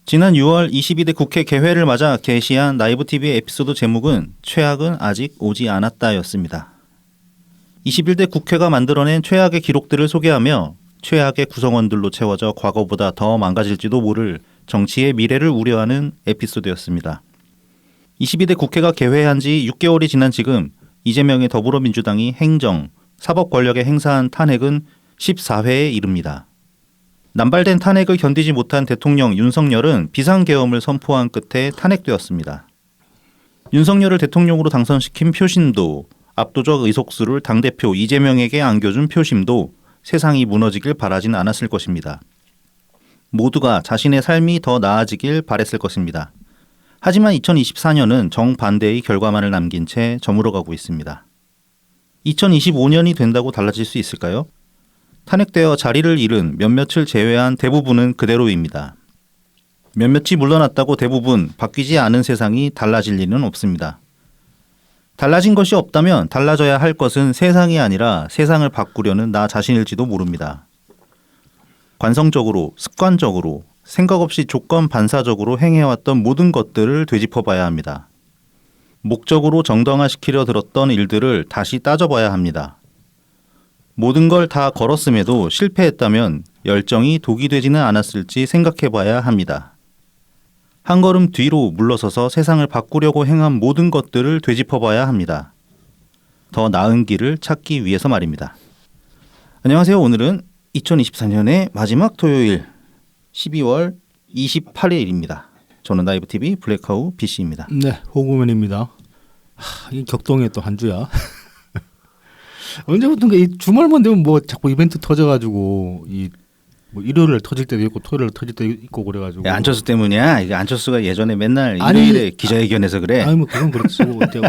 지난 6월 22대 국회 개회를 맞아 게시한 나이브 TV의 에피소드 제목은 최악은 아직 오지 않았다였습니다. 21대 국회가 만들어낸 최악의 기록들을 소개하며 최악의 구성원들로 채워져 과거보다 더 망가질지도 모를 정치의 미래를 우려하는 에피소드였습니다. 22대 국회가 개회한 지 6개월이 지난 지금 이재명의 더불어민주당이 행정, 사법 권력에 행사한 탄핵은 14회에 이릅니다. 남발된 탄핵을 견디지 못한 대통령 윤석열은 비상계엄을 선포한 끝에 탄핵되었습니다. 윤석열을 대통령으로 당선시킨 표심도, 압도적 의석수를 당대표 이재명에게 안겨준 표심도 세상이 무너지길 바라진 않았을 것입니다. 모두가 자신의 삶이 더 나아지길 바랬을 것입니다. 하지만 2024년은 정반대의 결과만을 남긴 채 저물어가고 있습니다. 2025년이 된다고 달라질 수 있을까요? 탄핵되어 자리를 잃은 몇몇을 제외한 대부분은 그대로입니다. 몇몇이 물러났다고 대부분 바뀌지 않은 세상이 달라질 리는 없습니다. 달라진 것이 없다면 달라져야 할 것은 세상이 아니라 세상을 바꾸려는 나 자신일지도 모릅니다. 관성적으로, 습관적으로, 생각 없이 조건 반사적으로 행해왔던 모든 것들을 되짚어봐야 합니다. 목적으로 정당화시키려 들었던 일들을 다시 따져봐야 합니다. 모든 걸 다 걸었음에도 실패했다면 열정이 독이 되지는 않았을지 생각해봐야 합니다. 한 걸음 뒤로 물러서서 세상을 바꾸려고 행한 모든 것들을 되짚어봐야 합니다. 더 나은 길을 찾기 위해서 말입니다. 안녕하세요. 오늘은 2024년의 마지막 토요일 12월 28일입니다. 저는 나이브TV 블랙하우 BC입니다. 네, 호구맨입니다. 이 격동의 또 한 주야. 언제부턴가 이 주말만 되면 뭐 자꾸 이벤트 터져가지고 뭐 일요일에 터질 때도 있고 토요일에 터질 때도 있고 그래가지고. 야, 안철수 때문이야. 이게 안철수가 예전에 맨날 일요일에 기자회견에서 그래. 아니 뭐 그건 그렇지.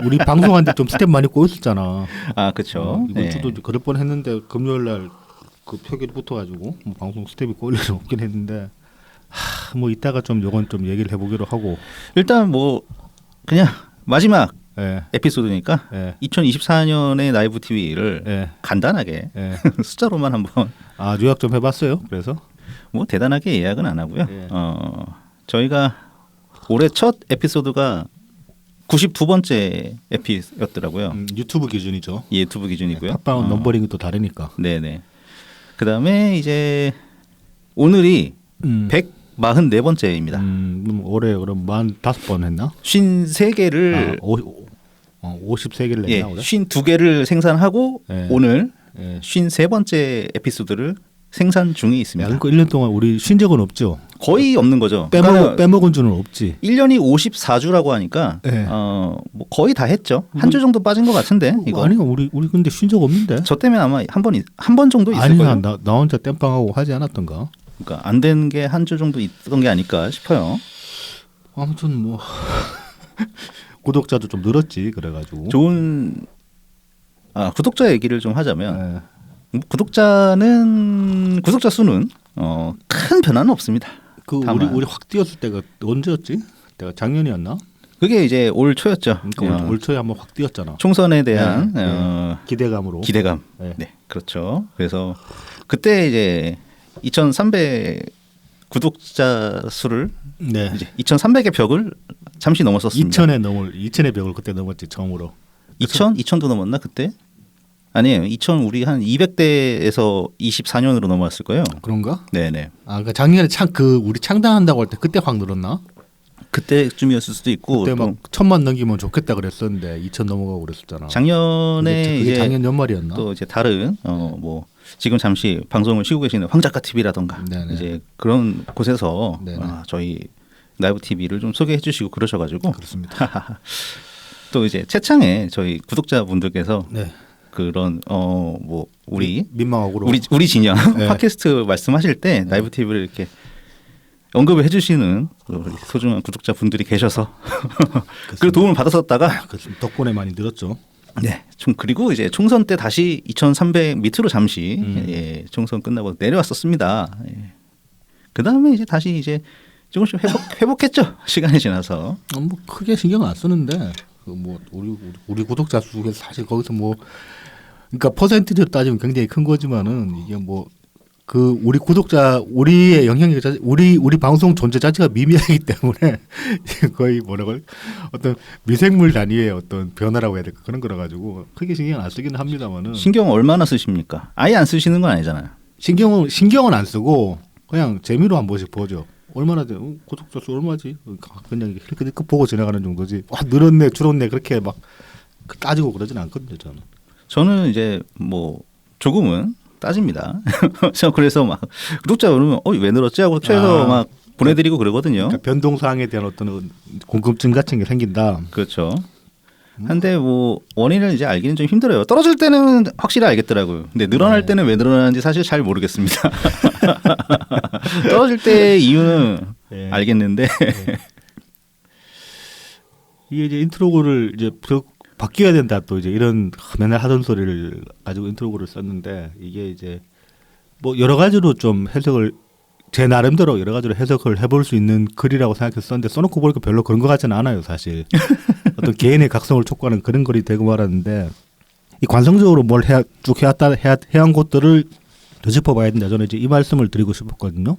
우리 방송한테 좀 스텝 많이 꼬였었잖아. 아 그렇죠. 이번 주도 그럴 뻔했는데 금요일날 그 표결이 붙어가지고 뭐 방송 스텝이 꼬일 일은 없긴 했는데 뭐 이따가 좀 요건 좀 얘기를 해보기로 하고. 일단 뭐 그냥 마지막. 네. 에피소드니까 네. 2024년의 나이브 TV를 네. 간단하게 네. 숫자로만 한번 요약 좀 해봤어요. 그래서 뭐 대단하게 예약은 안 하고요. 네. 저희가 올해 첫 에피소드가 92번째 에피였더라고요. 유튜브 기준이죠. 예, 유튜브 기준이고요. 팟빵은 넘버링이 또 다르니까. 네네. 그 다음에 이제 오늘이 144번째입니다. 올해 그럼 45번 했나? 53개를 53개를 예, 냈나 올해? 52개를 생산하고 예. 오늘 예. 53번째 에피소드를 생산 중에 있습니다. 그러니까 1년 동안 우리 쉰 적은 없죠. 거의 없는 거죠. 빼먹은 주는 없지. 1년이 54주라고 하니까 예. 뭐 거의 다 했죠. 한 주 정도 빠진 것 같은데 이거. 아니 우리 근데 쉰 적 없는데. 저 때문에 아마 한 번 정도 있을 거예요. 아니야 나 혼자 땜빵하고 하지 않았던가. 그러니까 안 된 게 한 주 정도 있던 게 아닐까 싶어요. 아무튼 뭐 구독자도 좀 늘었지 그래가지고. 좋은 구독자 얘기를 좀 하자면 예. 구독자 수는 큰 변화는 없습니다. 그 우리 확 뛰었을 때가 언제였지? 내가 작년이었나? 그게 이제 올 초였죠. 그러니까 올 초에 한번 확 뛰었잖아. 총선에 대한 기대감으로. 기대감. 네. 네, 그렇죠. 그래서 그때 이제 2,300 구독자 수를 네. 이제 2,300의 벽을 잠시 넘었었습니다. 2,000의 벽을 그때 넘었지 처음으로. 2,000도 넘었나 그때? 아니에요. 2,000 우리 한 200대에서 24년으로 넘어왔을 거예요. 그런가? 네네. 그러니까 작년에 우리 창당한다고 할 때 그때 확 늘었나? 그때쯤이었을 수도 있고. 그때 막 1,000만 넘기면 좋겠다 그랬었는데 2,000 넘어가고 그랬었잖아. 작년에 그게 이제 작년 연말이었나? 또 이제 다른 뭐 지금 잠시 방송을 쉬고 계시는 황작가 TV라던가 네네. 이제 그런 곳에서 저희 나이브 TV를 좀 소개해 주시고 그러셔가지고 그렇습니다. 또 이제 채창에 저희 구독자분들께서 네. 그런 뭐 우리 민망하고 우리 진영 네. 팟캐스트 말씀하실 때 나이브 TV를 이렇게 언급을 해주시는 우리 소중한 구독자분들이 계셔서 그 도움을 받았었다가 덕분에 많이 늘었죠. 네, 그리고 이제 총선 때 다시 2,300 밑으로 잠시 예, 총선 끝나고 내려왔었습니다. 예. 그 다음에 이제 다시 이제 조금씩 회복했죠. 시간이 지나서. 뭐 크게 신경 안 쓰는데 뭐 우리 구독자 수 중에서 사실 거기서 뭐 그러니까 퍼센트로 따지면 굉장히 큰 거지만은 이게 뭐 그 우리 구독자 우리의 영향력 자체 우리 방송 존재 자체가 미미하기 때문에 거의 뭐라고 어떤 미생물 단위의 어떤 변화라고 해야 될까 그런 거라 가지고 크게 신경 안 쓰기는 합니다만은 신경 얼마나 쓰십니까? 아예 안 쓰시는 건 아니잖아요. 신경은 안 쓰고 그냥 재미로 한 번씩 보죠. 얼마나 돼? 구독자 수 얼마지? 그냥 힐끗힐끗 보고 지나가는 정도지. 와 늘었네 줄었네 그렇게 막 따지고 그러진 않거든요 저는. 저는 이제 뭐 조금은 따집니다. 저 그래서 막 구독자 그러면 왜 늘었지 하고 최소 막 보내드리고 그러거든요. 그러니까 변동 사항에 대한 어떤 궁금증 같은 게 생긴다. 그렇죠. 근데 뭐 원인을 이제 알기는 좀 힘들어요. 떨어질 때는 확실히 알겠더라고요. 근데 늘어날 때는 왜 늘어나는지 사실 잘 모르겠습니다. 떨어질 때 이유는 알겠는데 이게 이제 인트로고를 이제 바뀌어야 된다 또 이제 이런 맨날 하던 소리를 가지고 인트로고를 썼는데 이게 이제 뭐 여러 가지로 좀 해석을 제 나름대로 여러 가지로 해석을 해볼 수 있는 글이라고 생각해서 썼는데 써놓고 보니까 별로 그런 것 같지는 않아요 사실. 어떤 개인의 각성을 촉구하는 그런 글이 되고 말았는데 이 관성적으로 뭘 쭉 해온 것들을 되짚어봐야 된다. 저는 이제 이 말씀을 드리고 싶었거든요.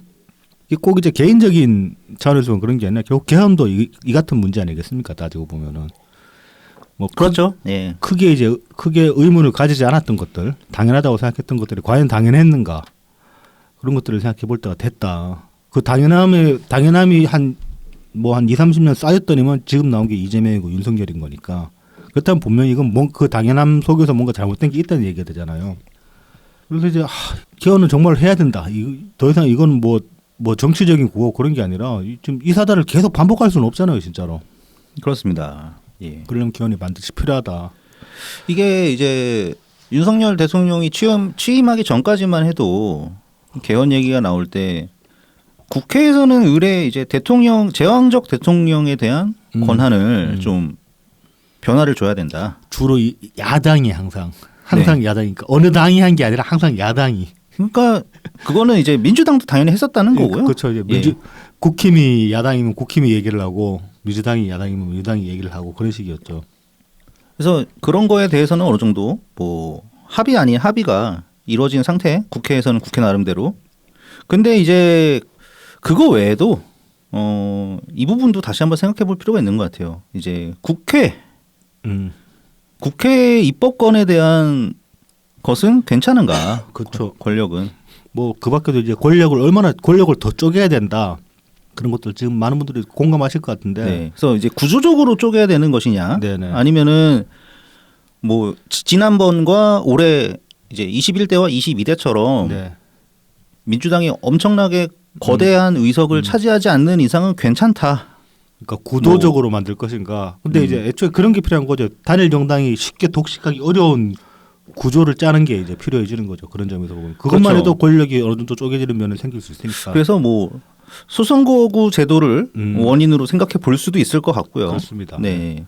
이게 꼭 이제 개인적인 차원에서 그런 게 아니라 결국 개헌도 이 같은 문제 아니겠습니까? 따지고 보면은. 뭐 그렇죠. 예. 크게 의문을 가지지 않았던 것들, 당연하다고 생각했던 것들이 과연 당연했는가 그런 것들을 생각해 볼 때가 됐다. 그 당연함이 한 2, 30년 쌓였더니만 지금 나온 게 이재명이고 윤석열인 거니까 그렇다면 분명히 이건 그 당연함 속에서 뭔가 잘못된 게 있다는 얘기가 되잖아요. 그래서 이제 개헌은 정말 해야 된다. 더 이상 이건 뭐 정치적인 구호 그런 게 아니라 지금 이 사단을 계속 반복할 수는 없잖아요, 진짜로. 그렇습니다. 예. 그러려면 개헌이 반드시 필요하다. 이게 이제 윤석열 대통령이 취임하기 전까지만 해도 개헌 얘기가 나올 때 국회에서는 의뢰 이제 제왕적 대통령에 대한 권한을 좀 변화를 줘야 된다. 주로 야당이 항상 네. 야당이니까 어느 당이 한 게 아니라 항상 야당이. 그러니까 그거는 이제 민주당도 당연히 했었다는 거고요. 그렇죠. 이제 국힘이 야당이면 국힘이 얘기를 하고 민주당이 야당이면 민주당이 얘기를 하고 그런 식이었죠. 그래서 그런 거에 대해서는 어느 정도 뭐 합의 아닌 합의가 이루어진 상태. 국회에서는 국회 나름대로. 근데 이제 그거 외에도 이 부분도 다시 한번 생각해 볼 필요가 있는 것 같아요. 이제 국회 입법권에 대한 것은 괜찮은가? 그렇죠. 권력은 뭐 그밖에도 이제 권력을 더 쪼개야 된다. 그런 것들 지금 많은 분들이 공감하실 것 같은데. 네. 그래서 이제 구조적으로 쪼개야 되는 것이냐? 네네. 아니면은 뭐 지난번과 올해 이제 21대와 22대처럼 네. 민주당이 엄청나게 거대한 의석을 차지하지 않는 이상은 괜찮다. 그러니까 구도적으로 만들 것인가. 근데 이제 애초에 그런 게 필요한 거죠. 단일 정당이 쉽게 독식하기 어려운 구조를 짜는 게 이제 필요해지는 거죠. 그런 점에서 보면 그것만 그렇죠. 해도 권력이 어느 정도 쪼개지는 면은 생길 수 있으니까. 그래서 뭐 소선거구 제도를 원인으로 생각해 볼 수도 있을 것 같고요. 그렇습니다. 네.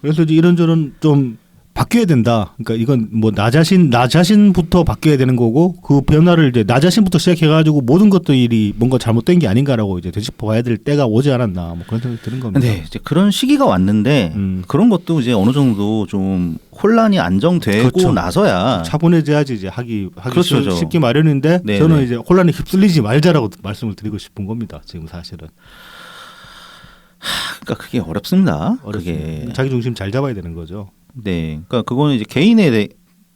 그래서 이제 이런저런 좀 바뀌어야 된다. 그러니까 이건 뭐 나 자신부터 바뀌어야 되는 거고 그 변화를 이제 나 자신부터 시작해가지고 모든 것들이 뭔가 잘못된 게 아닌가라고 이제 되짚어봐야 될 때가 오지 않았나 뭐 그런 생각이 드는 겁니다. 네, 이제 그런 시기가 왔는데 그런 것도 이제 어느 정도 좀 혼란이 안정되고 그렇죠. 나서야 차분해져야지 이제 하기 그렇죠. 쉽기 마련인데 네, 저는 네. 이제 혼란에 휩쓸리지 말자라고 말씀을 드리고 싶은 겁니다. 지금 사실은 그러니까 그게 어렵습니다. 그게 자기 중심 잘 잡아야 되는 거죠. 네, 그러니까 그거는 이제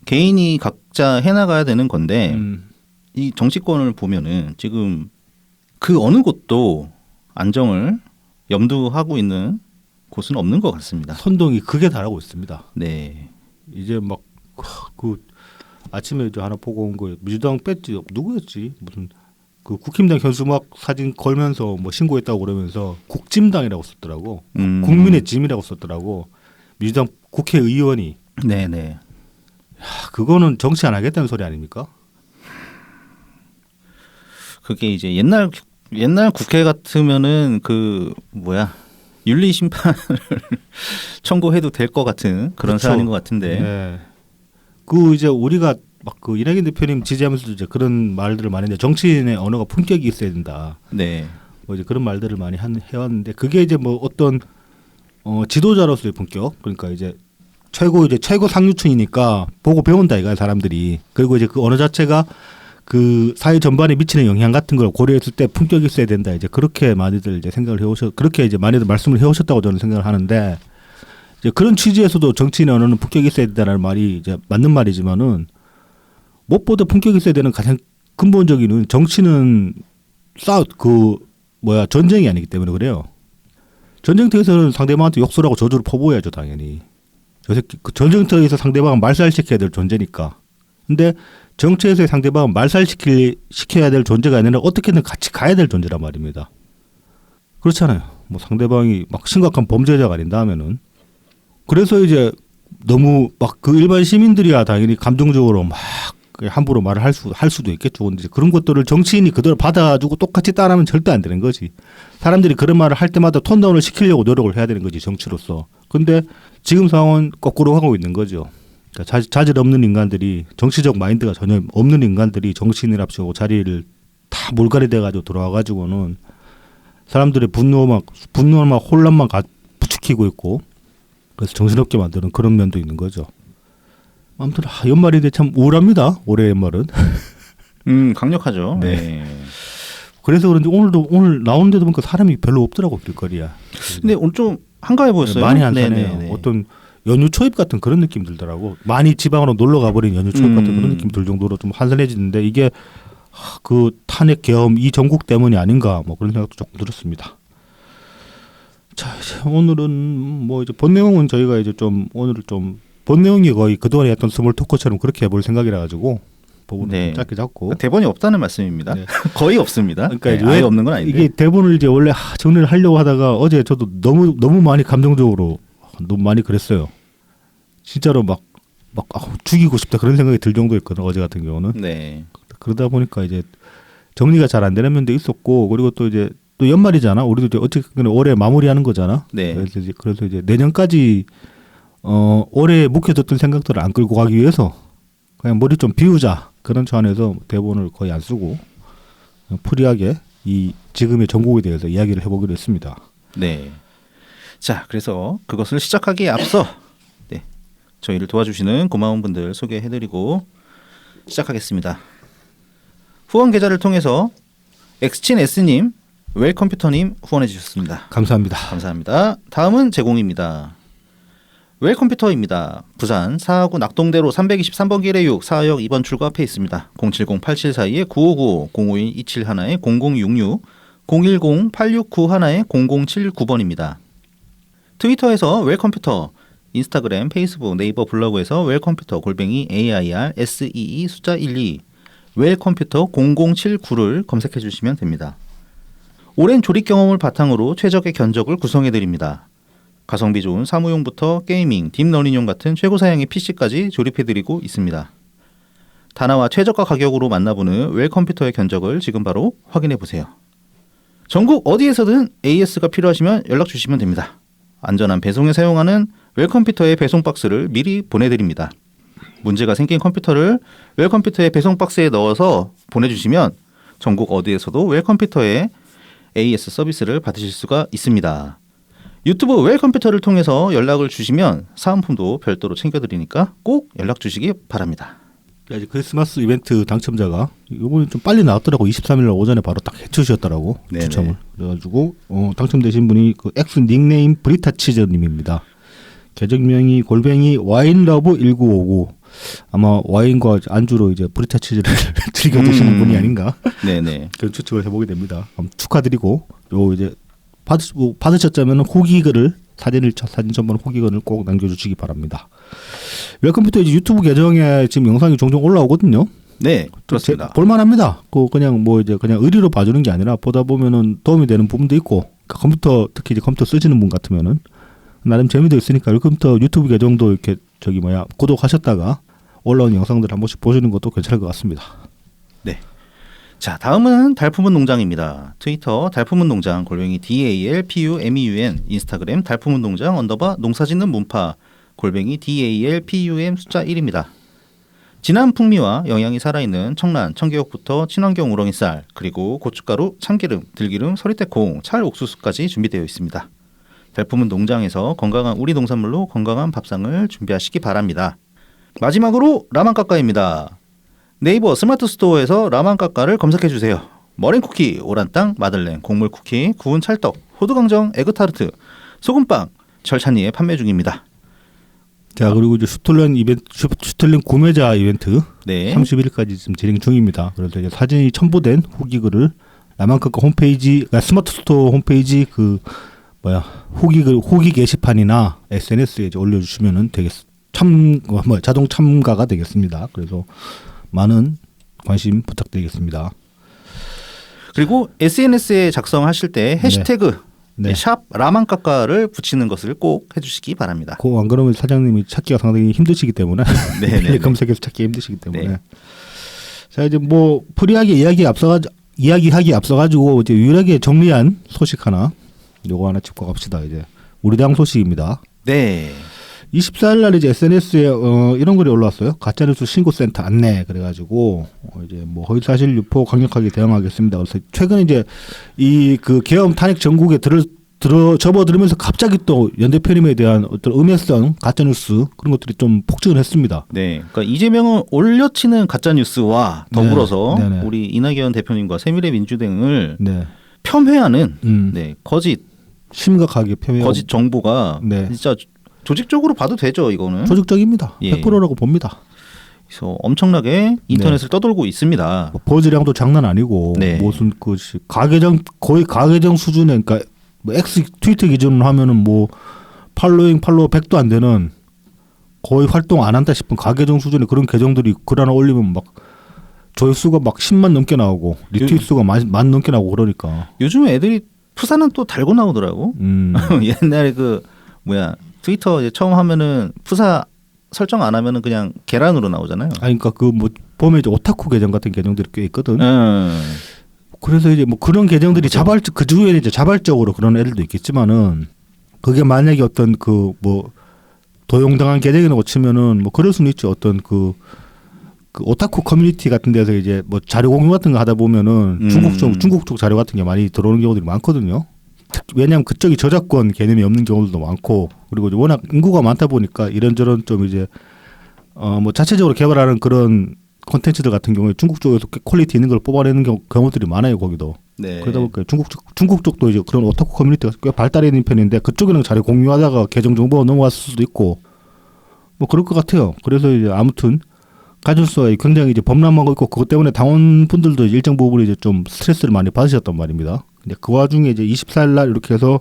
개인이 각자 해나가야 되는 건데 이 정치권을 보면은 지금 그 어느 곳도 안정을 염두하고 있는 곳은 없는 것 같습니다. 선동이 극에 달하고 있습니다. 네, 이제 막 그 아침에 저 하나 보고 온 거예요. 민주당 뺐지 누구였지 무슨 그 국힘당 현수막 사진 걸면서 뭐 신고했다고 그러면서 국짐당이라고 썼더라고. 국민의 짐이라고 썼더라고. 민주당 국회의원이. 네네. 그거는 정치 안 하겠다는 소리 아닙니까? 그게 이제 옛날 국회 같으면은 그 뭐야 윤리 심판을 청구해도 될 것 같은 그런 그렇죠. 사안인 것 같은데. 네. 그 이제 우리가 막 그 이낙연 대표님 지지하면서도 이제 그런 말들을 많이 했는데 정치인의 언어가 품격이 있어야 된다. 네. 뭐 이제 그런 말들을 많이 해왔는데 그게 이제 뭐 어떤 지도자로서의 품격 그러니까 이제 최고 상류층이니까 보고 배운다 이거 사람들이 그리고 이제 그 언어 자체가 그 사회 전반에 미치는 영향 같은 걸 고려했을 때 품격이 있어야 된다. 이제 그렇게 많이들 이제 생각을 해오셨, 그렇게 이제 많이들 말씀을 해오셨다고 저는 생각을 하는데, 이제 그런 취지에서도 정치인의 언어는 품격이 있어야 된다는 말이 이제 맞는 말이지만은 무엇보다 품격이 있어야 되는 가장 근본적인 정치는 전쟁이 아니기 때문에 그래요. 전쟁터에서는 상대방한테 욕설하고 저주를 퍼부어야죠, 당연히. 저 새끼 그 전쟁터에서 상대방을 말살시켜야 될 존재니까. 근데 정치에서의 상대방은 말살시켜야 될 존재가 아니라 어떻게든 같이 가야 될 존재란 말입니다. 그렇잖아요. 뭐 상대방이 막 심각한 범죄자가 아닌다 하면은. 그래서 이제 너무 막 그 일반 시민들이야 당연히 감정적으로 막 함부로 말을 할 수도 있겠죠. 근데 이제 그런 것들을 정치인이 그대로 받아주고 똑같이 따라하면 절대 안 되는 거지. 사람들이 그런 말을 할 때마다 톤다운을 시키려고 노력을 해야 되는 거지, 정치로서. 근데 지금 상황은 거꾸로 하고 있는 거죠. 그러니까 자질 없는 인간들이, 정치적 마인드가 전혀 없는 인간들이 정치인이랍시고 자리를 다 몰가리 돼가지고 들어와가지고는 사람들의 분노만 혼란만 부추기고 있고, 그래서 정신없게 만드는 그런 면도 있는 거죠. 아무튼 연말인데 참 우울합니다. 올해 연말은. 강력하죠. 네. 네. 그래서 그런지 오늘 나오는데도 보니까 사람이 별로 없더라고, 길거리야. 근데 오늘 좀 한가해 보였어요. 많이 한산해요. 네네네. 어떤 연휴 초입 같은 그런 느낌 들더라고. 많이 지방으로 놀러 가버린 연휴 초입 같은 그런 느낌 들 정도로 좀 한산해지는데, 이게 그 탄핵 계엄 이 전국 때문이 아닌가 뭐 그런 생각도 조금 들었습니다. 자, 이제 오늘은 뭐 이제 본 내용은 저희가 이제 좀 오늘은 좀 본 내용이 거의 그동안에 했던 스몰 토크처럼 그렇게 해볼 생각이라 가지고 부분을 네. 좀 짧게 잡고. 대본이 없다는 말씀입니다. 네. 거의 없습니다. 그러니까 네, 이제 아예 없는 건 아닌데. 이게 대본을 이제 원래 정리를 하려고 하다가 어제 저도 너무 많이 감정적으로 너무 많이 그랬어요. 진짜로 막 죽이고 싶다 그런 생각이 들 정도였거든, 어제 같은 경우는. 네. 그러다 보니까 이제 정리가 잘 안 되는 면도 있었고, 그리고 또 이제 또 연말이잖아. 우리도 이제 어쨌든 올해 마무리하는 거잖아. 네. 그래서 이제 내년까지 올해 묵혀뒀던 생각들을 안 끌고 가기 위해서 그냥 머리 좀 비우자, 그런 차원에서 대본을 거의 안 쓰고 프리하게 이 지금의 전국에 대해서 이야기를 해보기로 했습니다. 네. 자, 그래서 그것을 시작하기에 앞서 네, 저희를 도와주시는 고마운 분들 소개해드리고 시작하겠습니다. 후원 계좌를 통해서 엑스친 S님, 웰컴퓨터님 후원해 주셨습니다. 감사합니다. 감사합니다. 다음은 제공입니다. 웰컴퓨터입니다. 부산 사하구 낙동대로 323번 길의 6 사역 2번 출구 앞에 있습니다. 070-8742-9595, 051-271-0066, 010-8691-0079번입니다. 트위터에서 웰컴퓨터, 인스타그램, 페이스북, 네이버 블로그에서 웰컴퓨터 @AIRSEE 숫자 12, 웰컴퓨터 0079를 검색해 주시면 됩니다. 오랜 조립 경험을 바탕으로 최적의 견적을 구성해 드립니다. 가성비 좋은 사무용부터 게이밍, 딥러닝용 같은 최고 사양의 PC까지 조립해드리고 있습니다. 다나와 최저가 가격으로 만나보는 웰컴퓨터의 견적을 지금 바로 확인해보세요. 전국 어디에서든 AS가 필요하시면 연락주시면 됩니다. 안전한 배송에 사용하는 웰컴퓨터의 배송 박스를 미리 보내드립니다. 문제가 생긴 컴퓨터를 웰컴퓨터의 배송 박스에 넣어서 보내주시면 전국 어디에서도 웰컴퓨터의 AS 서비스를 받으실 수가 있습니다. 유튜브 웰컴퓨터를 통해서 연락을 주시면 사은품도 별도로 챙겨드리니까 꼭 연락 주시기 바랍니다. 이제 크리스마스 이벤트 당첨자가 이번에 좀 빨리 나왔더라고. 23일 오전에 바로 딱 해주셨더라고. 네네. 추첨을. 그래가지고 당첨되신 분이 그 X 닉네임 브리타치저님입니다. 계정명이 _와인러브1959. 아마 와인과 안주로 이제 브리타치즈를 즐겨 드시는 분이 아닌가. 네네. 그런 추측을 해보게 됩니다. 축하드리고 요 이제 받으셨다면 후기글을 사진 전문 후기글을 꼭 남겨주시기 바랍니다. 웰컴퓨터 이제 유튜브 계정에 지금 영상이 종종 올라오거든요. 네, 그렇습니다. 볼만합니다. 그냥 뭐 이제 그냥 의리로 봐주는 게 아니라 보다 보면은 도움이 되는 부분도 있고, 그러니까 컴퓨터 특히 이제 컴퓨터 쓰시는 분 같으면은 나름 재미도 있으니까 웰컴퓨터 유튜브 계정도 이렇게 구독하셨다가 올라온 영상들 한 번씩 보시는 것도 괜찮을 것 같습니다. 네. 자, 다음은 달품은 농장입니다. 트위터 달품은 농장 _DALPUMEUN, 인스타그램 달품은 농장 농사짓는 문파 DALPUM 숫자 1입니다. 진한 풍미와 영양이 살아있는 청란, 청개육부터 친환경 우렁이 쌀, 그리고 고춧가루, 참기름, 들기름, 서리태콩, 찰 옥수수까지 준비되어 있습니다. 달품은 농장에서 건강한 우리 농산물로 건강한 밥상을 준비하시기 바랍니다. 마지막으로 라만까까입니다. 네이버 스마트 스토어에서 라만까까를 검색해 주세요. 머랭 쿠키, 오란땅, 마들렌, 곡물 쿠키, 구운 찰떡, 호두강정, 에그타르트, 소금빵, 절찬리에 판매 중입니다. 자, 그리고 이제 슈틀렌 구매자 이벤트 네. 31일까지 지금 진행 중입니다. 그래서 이제 사진이 첨부된 후기글을 라만까까 홈페이지, 그러니까 스마트 스토어 홈페이지 후기 게시판이나 SNS에 이제 올려주시면은 자동 참가가 되겠습니다. 그래서 많은 관심 부탁드리겠습니다. 그리고 SNS에 작성하실 때 해시태그 네. 샵 라만까까를 붙이는 것을 꼭 해주시기 바랍니다. 안 그러면 사장님이 찾기가 상당히 힘드시기 때문에 네네. 검색해서 찾기 힘드시기 때문에. 네. 자, 이제 뭐 프리하게 이야기하기 앞서가지고 이제 유일하게 정리한 소식 요거 하나 짚고 갑시다. 이제 우리 당 소식입니다. 네. 24일 날 이제 SNS에 이런 글이 올라왔어요. 가짜뉴스 신고센터 안내 그래가지고 이제 뭐 허위사실 유포 강력하게 대응하겠습니다. 그래서 최근 이제 이 그 계엄 탄핵 전국에 접어들면서 갑자기 또 연대편임에 대한 어떤 음해성 가짜뉴스 그런 것들이 좀 폭증을 했습니다. 네. 그러니까 이재명은 올려치는 가짜뉴스와 더불어서 네. 우리 이낙연 대표님과 새미래민주당을 네. 폄훼하는 네, 거짓 심각하게 폄훼. 거짓 정보가 네. 진짜 조직적으로 봐도 되죠, 이거는. 조직적입니다. 예. 100%라고 봅니다. 그래서 엄청나게 인터넷을 떠돌고 있습니다. 뭐 버즈량도 장난 아니고 네. 무슨 거의 가계정 수준의 그러니까 뭐 X 트위터 기준으로 하면은 뭐 팔로워 100도 안 되는 거의 활동 안 한다 싶은 가계정 수준의 그런 계정들이 글 하나 올리면 막 조회수가 막 10만 넘게 나오고 리트윗수가 만 넘게 나오고 그러니까. 요즘에 애들이 푸사는 또 달고 나오더라고. 옛날에 트위터 이제 처음 하면은 푸사 설정 안 하면은 그냥 계란으로 나오잖아요. 그러니까 그 뭐 보면 이제 오타쿠 계정 같은 계정들이 꽤 있거든. 그래서 이제 뭐 그런 계정들이 그 주위에 이제 자발적으로 그런 애들도 있겠지만은 그게 만약에 어떤 그 뭐 도용당한 계정이라고 치면은 뭐 그럴 수는 있죠. 어떤 그 오타쿠 커뮤니티 같은 데서 이제 뭐 자료 공유 같은 거 하다 보면은 중국 쪽 자료 같은 게 많이 들어오는 경우들이 많거든요. 왜냐하면 그쪽이 저작권 개념이 없는 경우들도 많고 그리고 워낙 인구가 많다 보니까 이런저런 좀 이제 뭐 자체적으로 개발하는 그런 콘텐츠들 같은 경우에 중국 쪽에서 퀄리티 있는 걸 뽑아내는 경우들이 많아요 거기도. 네. 그러다 보니까 중국 쪽도 이제 그런 오타쿠 커뮤니티가 꽤 발달해 있는 편인데 그쪽이랑 자료 공유하다가 계정 정보가 넘어갔을 수도 있고 뭐 그럴 것 같아요. 그래서 이제 아무튼 가짜뉴스가 굉장히 이제 범람하고 있고 그것 때문에 당원분들도 일정 부분 이제 좀 스트레스를 많이 받으셨단 말입니다. 근데 그 와중에 이제 24일 날 이렇게 해서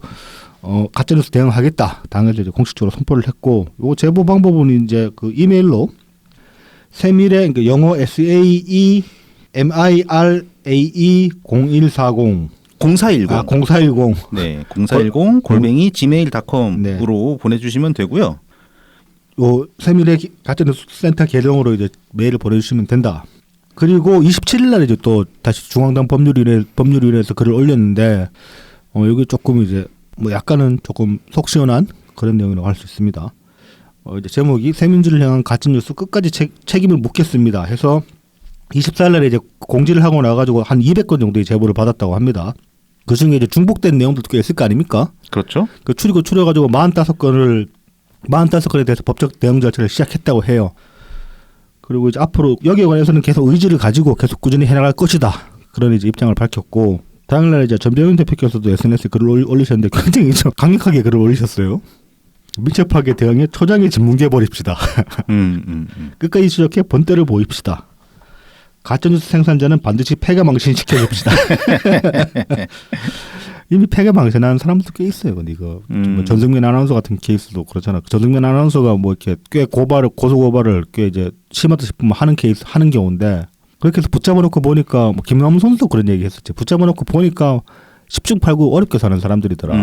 가짜뉴스 대응하겠다 당에서 이제 공식적으로 선포를 했고 요 제보 방법은 이제 그 이메일로 세미래 그러니까 영어 SAEMIRAE 0140 0410 0410 네 0410 골뱅이 gmail.com으로 네. 보내주시면 되고요. 요 세미래 가짜뉴스 센터 계정으로 이제 메일을 보내주시면 된다. 그리고 27일 날 이제 또 다시 중앙당 법률위원회에서 글을 올렸는데 여기 조금 이제 뭐 약간은 조금 속 시원한 그런 내용이라고 할 수 있습니다. 이제 제목이 새민주를 향한 가짜뉴스 끝까지 책임을 묻겠습니다. 해서 24일 날에 이제 공지를 하고 나가지고 한 200건 정도의 제보를 받았다고 합니다. 그 중에 이제 중복된 내용들도 꽤 있을 거 아닙니까? 그렇죠. 그 추려가지고 45건에 대해서 법적 대응 절차를 시작했다고 해요. 그리고 이제 앞으로 여기에 관해서는 계속 의지를 가지고 계속 꾸준히 해나갈 것이다. 그런 이제 입장을 밝혔고 당일날 이제 전병훈 대표께서도 SNS에 글을 올리셨는데 굉장히 좀 강력하게 글을 올리셨어요. 민첩하게 대응해 초장에 짓뭉개 버립시다. 끝까지 추적해 본때를 보입시다. 가짜뉴스 생산자는 반드시 폐가망신시켜줍시다. 이미 폐가망신하는 사람도 꽤 있어요. 근데 이거 뭐 전승민 아나운서 같은 케이스도 그렇잖아. 전승민 아나운서가 뭐 이렇게 꽤 고소고발을 꽤 이제 심하다 싶으면 하는 경우인데 그렇게 해서 붙잡아놓고 보니까 뭐 김남훈 선수도 그런 얘기 했었지. 붙잡아놓고 보니까 10중 8구 어렵게 사는 사람들이더라.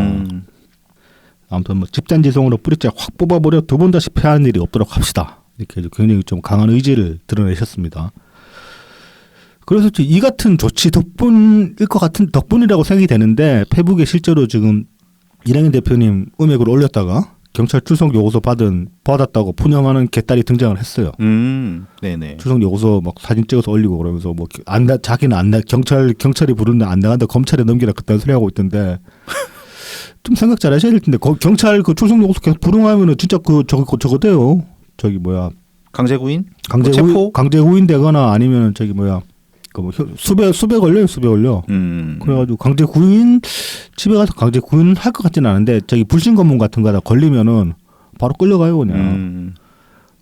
아무튼 뭐 집단지성으로 뿌리째 확 뽑아버려 두 번 다시 패하는 일이 없도록 합시다. 이렇게 굉장히 좀 강한 의지를 드러내셨습니다. 그래서 이 같은 조치 덕분이라고 생각이 되는데 페북에 실제로 지금 이낙연 대표님 음액을 올렸다가 경찰 출석 요구서 받았다고 푸념하는 개딸이 등장을 했어요. 네네. 출석 요구서 막 사진 찍어서 올리고 그러면서 뭐 자기는 경찰이 부르는데 안 나간다 검찰에 넘기라 그딴 소리 하고 있던데 좀 생각 잘 하셔야 될 텐데 경찰 그 출석 요구서 계속 불응하면은 진짜 저거 돼요. 저기 뭐야 강제구인? 뭐 체포? 강제구인 되거나 아니면 저기 뭐야 그뭐 수배 걸려요. 수배 걸려. 그래가지고 강제구인 집에 가서 강제구인 할 것 같지는 않은데 저기 불신검문 같은 거다 걸리면은 바로 끌려가요 그냥.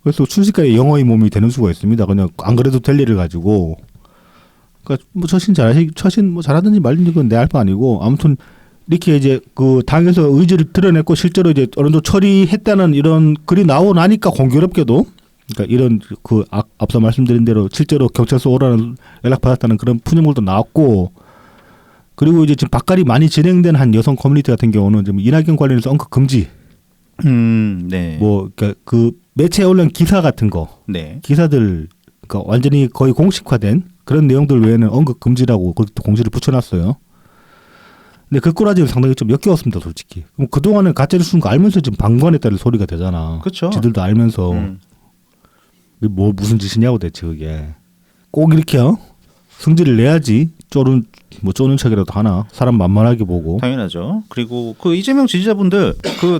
그래서 순식간에 영어의 몸이 되는 수가 있습니다. 그냥 안 그래도 될 일을 가지고. 그러니까 뭐 처신 뭐 잘하든지 말든지 그건 내 할 바 아니고 아무튼 이렇게 이제 그 당에서 의지를 드러냈고 실제로 이제 어느 정도 처리했다는 이런 글이 나오고 나니까 공교롭게도 그러니까 이런 그 앞서 말씀드린 대로 실제로 경찰서 오라는 연락 받았다는 그런 푸념물도 나왔고 그리고 이제 지금 박갈이 많이 진행된 한 여성 커뮤니티 같은 경우는 지금 이낙연 관련해서 언급 금지. 네. 뭐 그러니까 그 매체에 올린 기사 같은 거, 네. 기사들 그러니까 완전히 거의 공식화된 그런 내용들 외에는 언급 금지라고 그것도 공지를 붙여놨어요. 근데 그 꼬라지는 상당히 좀 역겨웠습니다, 솔직히. 그럼 그 동안은 가짜뉴스 쓴 거 알면서 지금 방관했다는 소리가 되잖아. 그렇죠. 지들도 알면서 뭐 무슨 짓이냐고 대체 그게 꼭 이렇게 승질을 내야지 쪼는 척이라도 하나 사람 만만하게 보고. 당연하죠. 그리고 그 이재명 지지자분들 그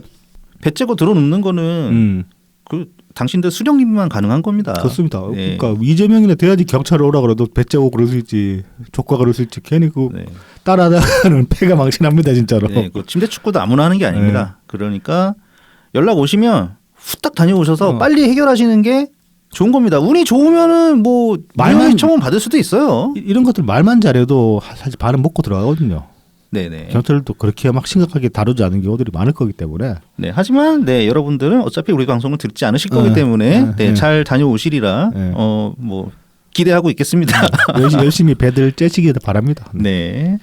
배째고 들어눕는 거는 그 당신들 수령님만 가능한 겁니다. 그렇습니다. 네. 그러니까 이재명이나 돼야지 경찰을 오라 그래도 배째고 그럴 수 있지. 조과 그럴 수 있지. 괜히 그 네. 따라하다가는 패가 망신합니다 진짜로. 네, 그 침대 축구도 아무나 하는 게 아닙니다. 그러니까 연락 오시면 후딱 다녀오셔서 빨리 해결하시는 게 좋은 겁니다. 운이 좋으면은 뭐 말만 청원 받을 수도 있어요. 이런 것들 말만 잘해도 사실 반은 먹고 들어가거든요. 네네. 경찰도 그렇게 막 심각하게 다루지 않은 경우들이 많을 거기 때문에. 네, 하지만 네 여러분들은 어차피 우리 방송을 듣지 않으실 거기 때문에 잘 다녀오시리라 뭐 기대하고 있겠습니다. 열심히 배들 째시길 바랍니다. 네.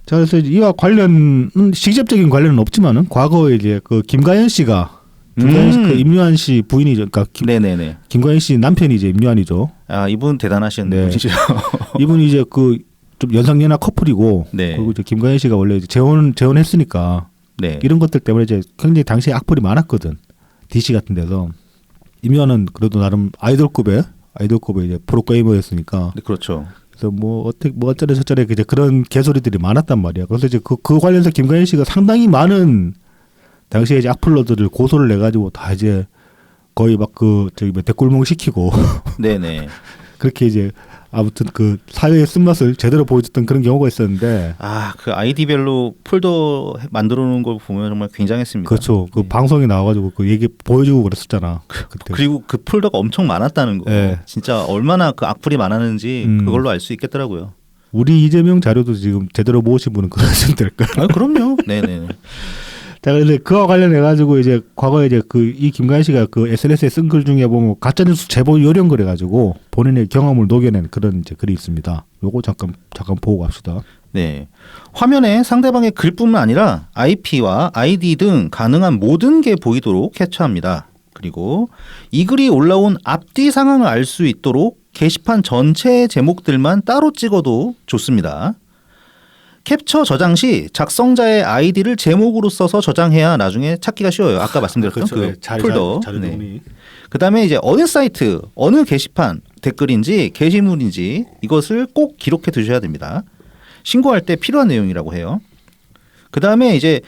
자, 그래서 이와 관련은 직접적인 관련은 없지만은 과거에 이제 그 김가연 씨가 그 임요한 씨 부인이죠. 그러니까 네네네. 김가연 씨 남편이 이제 임요한이죠. 아 이분 대단하신 분이죠. 이분이 이제 그 좀 연상연하 커플이고 네. 그리고 이제 김가연 씨가 원래 이제 재혼했으니까 네. 이런 것들 때문에 이제 굉장히 당시에 악플이 많았거든. DC 같은 데서 임요한은 그래도 나름 아이돌급의 이제 프로게이머였으니까. 네, 그렇죠. 그래서 뭐 어떻게 뭐 어쩌래 저쩌래 이제 그런 개소리들이 많았단 말이야. 그래서 이제 그 관련해서 김가연 씨가 상당히 많은 당시에 이제 악플러들을 고소를 내 가지고 다 이제 거의 막 그 저기 뭐 대꿀몽 시키고. 네네. 그렇게 이제 아무튼 그 사회의 쓴맛을 제대로 보여줬던 그런 경우가 있었는데. 아, 그 아이디별로 폴더 만들어 놓은 걸 보면 정말 굉장했습니다. 그렇죠. 그 방송에 나와가지고 그 얘기 보여주고 그랬었잖아. 그때. 그리고 그 폴더가 엄청 많았다는 거. 네. 진짜 얼마나 그 악플이 많았는지 그걸로 알 수 있겠더라고요. 우리 이재명 자료도 지금 제대로 모으신 분은 그러시면 될까요? 아, 그럼요. 네네. 자, 근데 그와 관련해 가지고 이제 과거에 이제 그 이 김가연 씨가 그 SNS에 쓴 글 중에 보면 가짜뉴스 제보 요령 그래 가지고 본인의 경험을 녹여낸 그런 이제 글이 있습니다. 요거 잠깐 보고 갑시다. 네. 화면에 상대방의 글뿐만 아니라 IP와 ID 등 가능한 모든 게 보이도록 캡처합니다. 그리고 이 글이 올라온 앞뒤 상황을 알 수 있도록 게시판 전체의 제목들만 따로 찍어도 좋습니다. 캡처 저장 시 작성자의 아이디를 제목으로 써서 저장해야 나중에 찾기가 쉬워요. 아까 말씀드렸던 그렇죠. 그 폴더. 네. 그다음에 이제 어느 사이트, 어느 게시판 댓글인지 게시물인지 이것을 꼭 기록해 두셔야 됩니다. 신고할 때 필요한 내용이라고 해요. 그다음에 이제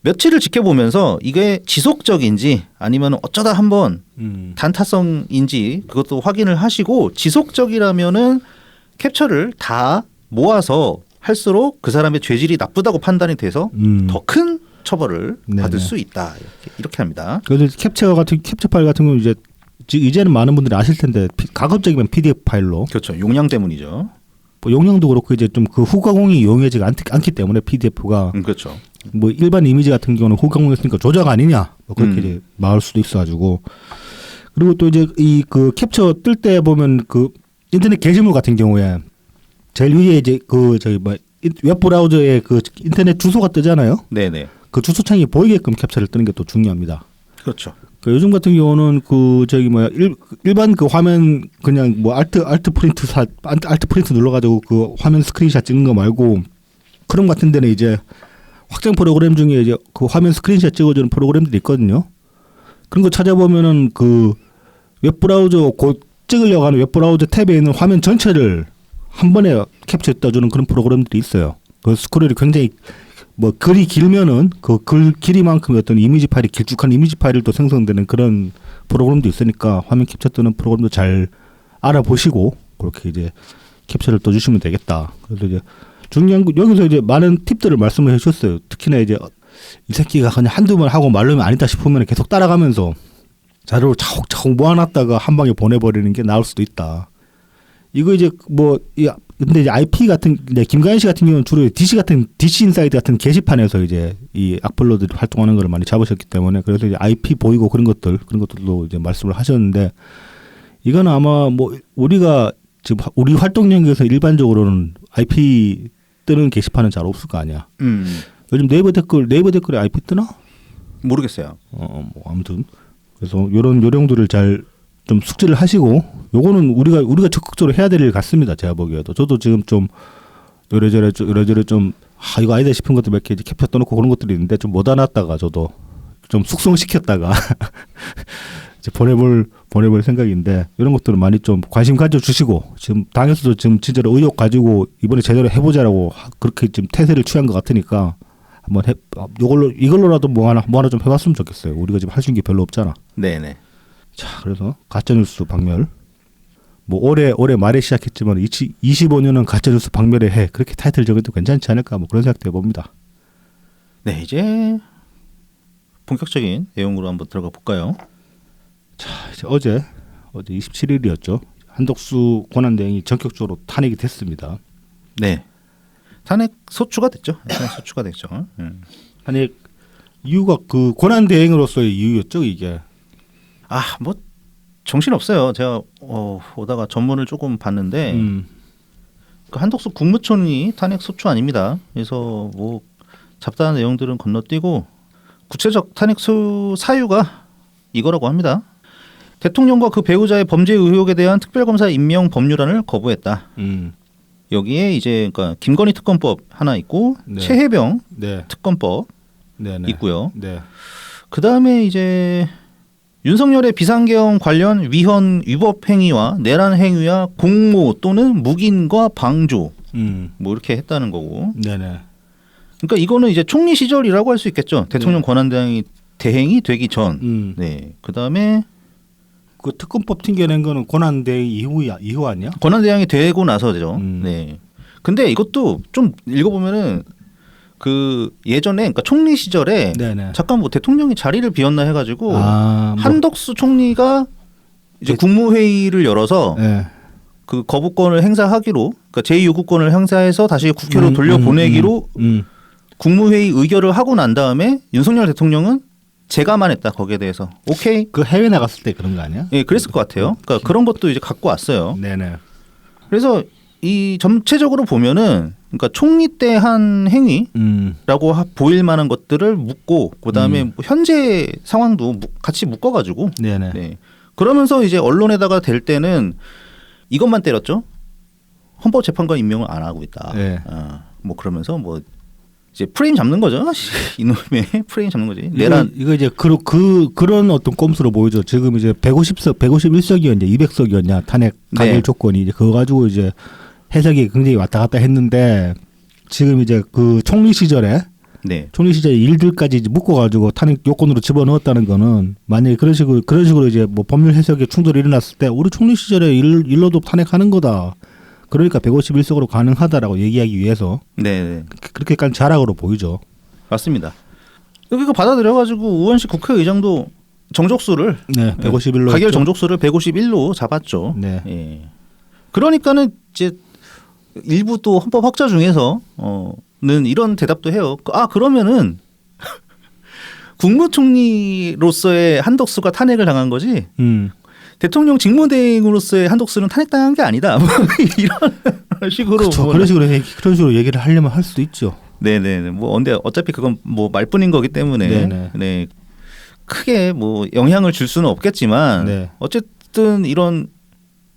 며칠을 지켜보면서 이게 지속적인지 아니면 어쩌다 한번 단타성인지 그것도 확인을 하시고 지속적이라면은 캡처를 다 모아서 할수록 그 사람의 죄질이 나쁘다고 판단이 돼서 더 큰 처벌을 받을 수 있다. 이렇게 합니다. 그래서 캡처 파일 같은 경우는 이제는 많은 분들이 아실 텐데 가급적이면 PDF 파일로. 그렇죠. 용량 때문이죠. 뭐 용량도 그렇고 이제 좀 그 후가공이 이용하지 않기 때문에 PDF가 그렇죠. 뭐 일반 이미지 같은 경우는 후가공했으니까 조작 아니냐 뭐 그렇게 이제 말할 수도 있어가지고. 그리고 또 이제 이 그 캡처 뜰 때 보면 그 인터넷 게시물 같은 경우에 제일 위에 이제 그 저기 뭐 웹브라우저에 그 인터넷 주소가 뜨잖아요. 네네. 그 주소창이 보이게끔 캡처를 뜨는 게 또 중요합니다. 그렇죠. 그 요즘 같은 경우는 그 저기 뭐야 일반 그 화면 그냥 뭐 알트 프린트 눌러가지고 그 화면 스크린샷 찍는 거 말고 크롬 같은 데는 이제 확장 프로그램 중에 이제 그 화면 스크린샷 찍어주는 프로그램들이 있거든요. 그런 거 찾아보면은 그 웹브라우저 곧 찍으려고 하는 웹브라우저 탭에 있는 화면 전체를 한 번에 캡처 떠주는 그런 프로그램들이 있어요. 그 스크롤이 굉장히 뭐 글이 길면은 그 글 길이만큼의 어떤 이미지 파일이 길쭉한 이미지 파일도 생성되는 그런 프로그램도 있으니까 화면 캡처 뜨는 프로그램도 잘 알아보시고 그렇게 이제 캡처를 떠주시면 되겠다. 그래서 이제 중요한 거 여기서 이제 많은 팁들을 말씀을 해주셨어요. 특히나 이제 이 새끼가 그냥 한두 번 하고 말르면 아니다 싶으면 계속 따라가면서 자료를 차곡차곡 모아놨다가 한 방에 보내버리는 게 나을 수도 있다. 이거 이제 근데 이제 IP 같은 이제 김가연 씨 같은 경우는 주로 DC 인사이드 같은 게시판에서 이제 이 악플러들이 활동하는 걸 많이 잡으셨기 때문에 그래서 이제 IP 보이고 그런 것들도 이제 말씀을 하셨는데 이건 아마 뭐 우리가 지금 우리 활동 영역에서 일반적으로는 IP 뜨는 게시판은 잘 없을 거 아니야. 요즘 네이버 댓글에 IP 뜨나? 모르겠어요. 뭐 아무튼 그래서 이런 요령들을 잘 좀 숙지를 하시고 요거는 우리가 적극적으로 해야 될 일 같습니다. 제가 보기에도 저도 지금 좀 이래저래 좀 이거 아니다 싶은 것들 몇 개 캡처 떠놓고 그런 것들이 있는데 좀 못 안았다가 저도 좀 숙성시켰다가 이제 보내볼 생각인데 이런 것들은 많이 좀 관심 가져주시고 지금 당에서도 지금 진짜로 의욕 가지고 이번에 제대로 해보자라고 그렇게 지금 태세를 취한 것 같으니까 한번 이걸로라도 뭐 하나 좀 해봤으면 좋겠어요. 우리가 지금 할 수 있는 게 별로 없잖아. 네네. 자, 그래서 가짜뉴스 박멸. 뭐 올해 말에 시작했지만 25년은 가짜뉴스 박멸의 해. 그렇게 타이틀 정해도 괜찮지 않을까? 뭐 그런 생각도 해봅니다. 네, 이제 본격적인 내용으로 한번 들어가 볼까요? 자, 이제 어제 27일이었죠. 한덕수 권한대행이 전격적으로 탄핵이 됐습니다. 네. 탄핵 소추가 됐죠. 탄핵 이유가 그 권한대행으로서의 이유였죠, 이게. 뭐 정신 없어요. 제가 오다가 전문을 조금 봤는데 그 한덕수 국무총리 탄핵 소추 아닙니다. 그래서 뭐 잡다한 내용들은 건너뛰고 구체적 탄핵 사유가 이거라고 합니다. 대통령과 그 배우자의 범죄 의혹에 대한 특별검사 임명 법률안을 거부했다. 여기에 이제 그러니까 김건희 특검법 하나 있고 네. 최혜병 네. 특검법 네네. 있고요. 네. 그 다음에 이제 윤석열의 비상계엄 관련 위헌 위법 행위와 내란 행위와 공모 또는 묵인과 방조 뭐 이렇게 했다는 거고. 네네. 그러니까 이거는 이제 총리 시절이라고 할 수 있겠죠. 대통령 권한대행이 대행이 되기 전. 네. 그 다음에 그 특검법 튕겨낸 거는 권한대행 이후 아니야? 권한대행이 되고 나서죠. 네. 근데 이것도 좀 읽어보면은 그 예전에 그러니까 총리 시절에 네네. 잠깐 뭐 대통령이 자리를 비웠나 해가지고 뭐. 한덕수 총리가 이제 국무회의를 열어서 네. 그 거부권을 행사하기로 그러니까 제2요구권을 행사해서 다시 국회로 돌려보내기로 국무회의 의결을 하고 난 다음에 윤석열 대통령은 제가만 했다 거기에 대해서 오케이. 그 해외 나갔을 때 그런 거 아니야? 예, 그랬을 것 같아요. 그러니까 그런 것도 이제 갖고 왔어요. 네네. 그래서 이 전체적으로 보면은 그러니까 총리 때 한 행위라고 보일 만한 것들을 묻고 그다음에 뭐 현재 상황도 같이 묶어가지고 네네. 네. 그러면서 이제 언론에다가 댈 때는 이것만 때렸죠. 헌법재판관 임명을 안 하고 있다. 네. 뭐 그러면서 뭐 이제 프레임 잡는 거죠. 이놈의 프레임 잡는 거지. 내란 이거 이제 그런 어떤 꼼수로 보이죠. 지금 이제 151석이었냐 200석이었냐 탄핵 가결 네. 조건이 이제 그거 가지고 이제 해석이 굉장히 왔다 갔다 했는데 지금 이제 그 총리 시절에 일들까지 이제 묶어가지고 탄핵 요건으로 집어넣었다는 거는 만약에 그런 식으로 이제 뭐 법률 해석에 충돌이 일어났을 때 우리 총리 시절에 일로도 탄핵하는 거다. 그러니까 151석으로 가능하다라고 얘기하기 위해서 그렇게 약간 자락으로 보이죠. 맞습니다. 이거 받아들여가지고 우원식 국회의장도 정족수를 151로 가결 정족수를 151로 잡았죠. 네. 예. 그러니까는 이제 일부 또 헌법 학자 중에서는 이런 대답도 해요. 그러면은 국무총리로서의 한덕수가 탄핵을 당한 거지. 대통령 직무대행으로서의 한덕수는 탄핵당한 게 아니다. 뭐 이런 식으로 그렇죠. 그런 식으로 얘기를 하려면 할 수도 있죠. 네네. 뭐 근데 어차피 그건 뭐 말뿐인 거기 때문에 네네. 네. 크게 뭐 영향을 줄 수는 없겠지만 네. 어쨌든 이런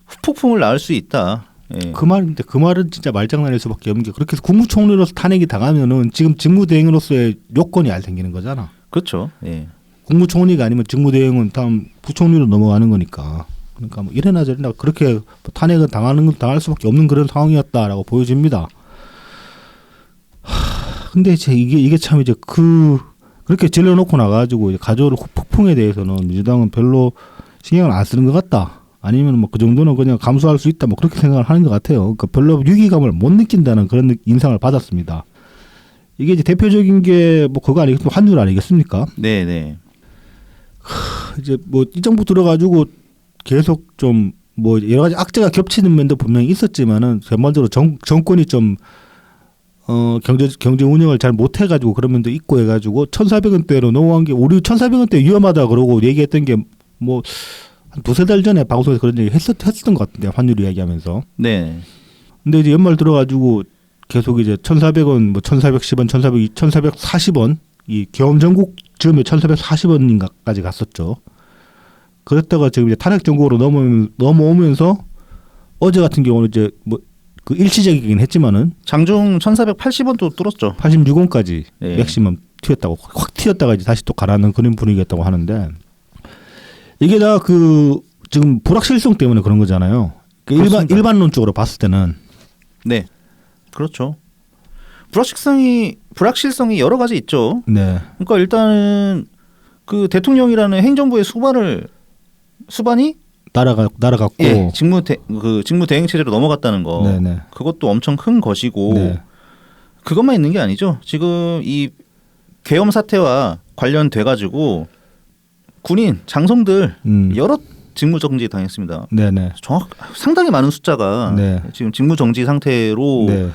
후폭풍을 낳을 수 있다. 예. 그 말은 진짜 말장난일 수밖에 없는 게 그렇게 해서 국무총리로서 탄핵이 당하면은 지금 직무대행으로서의 요건이 안 생기는 거잖아. 그렇죠. 예. 국무총리가 아니면 직무대행은 다음 부총리로 넘어가는 거니까. 그러니까 뭐 이래나 저래나 그렇게 탄핵을 당할 수밖에 없는 그런 상황이었다라고 보여집니다. 근데 이게 참 이제 그렇게 질러놓고 나가지고 이제 가져올 폭풍에 대해서는 민주당은 별로 신경을 안 쓰는 것 같다. 아니면 뭐 그 정도는 그냥 감수할 수 있다. 뭐 그렇게 생각을 하는 것 같아요. 그러니까 별로 위기감을 못 느낀다는 그런 인상을 받았습니다. 이게 이제 대표적인 게 뭐 그거 아니겠습니까? 환율 아니겠습니까? 네네. 이제 뭐 이 정부 들어가지고 계속 좀 뭐 여러 가지 악재가 겹치는 면도 분명히 있었지만은 전반적으로 정권이 좀 경제 운영을 잘 못해가지고 그런 면도 있고 해가지고 1,400원대로 넘어간 게 우리 1,400원대 위험하다 그러고 얘기했던 게 뭐 한 두세 달 전에 방송에서 그런 얘기 했었던 것 같은데 환율 이야기하면서. 네. 근데 이제 연말 들어가지고 계속 이제 1,400원, 뭐 1,410원, 1,440원 이 경험 전국 즈음에 1,440원인가까지 갔었죠. 그랬다가 지금 이제 탄핵 정국으로 넘어오면서 어제 같은 경우는 이제 뭐 그 일시적이긴 했지만은 장중 1,480원도 뚫었죠. 86원까지 네. 맥시멈 튀었다고 확 튀었다가 이제 다시 또 가라앉는 그런 분위기였다고 하는데 이게 다 그 지금 불확실성 때문에 그런 거잖아요. 그러니까 일반론적으로 봤을 때는 네, 그렇죠. 불확실성이 여러 가지 있죠. 네, 그러니까 일단은 그 대통령이라는 행정부의 수반이 날아갔고 예, 직무 대행 체제로 넘어갔다는 거. 네네. 그것도 엄청 큰 것이고 네. 그것만 있는 게 아니죠. 지금 이 계엄 사태와 관련돼 가지고 군인 장성들 여러 직무 정지 당했습니다. 네네. 상당히 많은 숫자가 네. 지금 직무 정지 상태로 네.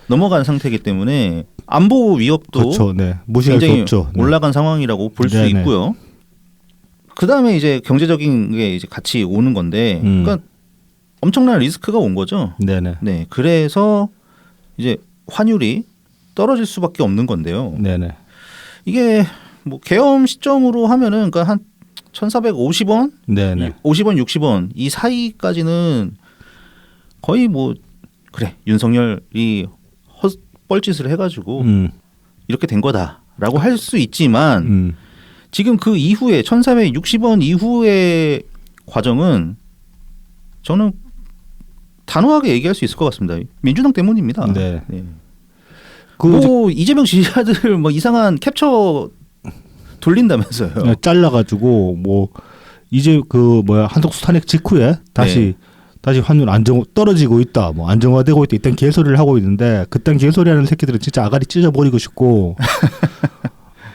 넘어간 상태이기 때문에 안보 위협도 그렇죠. 네. 무시할 수 굉장히 없죠. 네. 올라간 상황이라고 볼 수 네네. 있고요. 그 다음에 이제 경제적인 게 이제 같이 오는 건데, 그러니까 엄청난 리스크가 온 거죠. 네네. 네, 그래서 이제 환율이 떨어질 수밖에 없는 건데요. 네네. 이게 뭐 계엄 시점으로 하면은 그러니까 한 1,450원, 네네. 50원, 60원 이 사이까지는 거의 뭐 그래 윤석열이 헛벌짓을 해가지고 이렇게 된 거다라고 할 수 있지만 지금 그 이후에 1,460원 이후의 과정은 저는 단호하게 얘기할 수 있을 것 같습니다. 민주당 때문입니다. 네. 네. 뭐 이재명 지지자들 뭐 이상한 캡처 돌린다면서요. 네, 잘라가지고 뭐 이제 그 뭐야 한덕수 탄핵 직후에 다시 환율 떨어지고 있다, 뭐 안정화되고 있다 이딴 개소리를 하고 있는데 그딴 개소리하는 새끼들은 진짜 아가리 찢어버리고 싶고.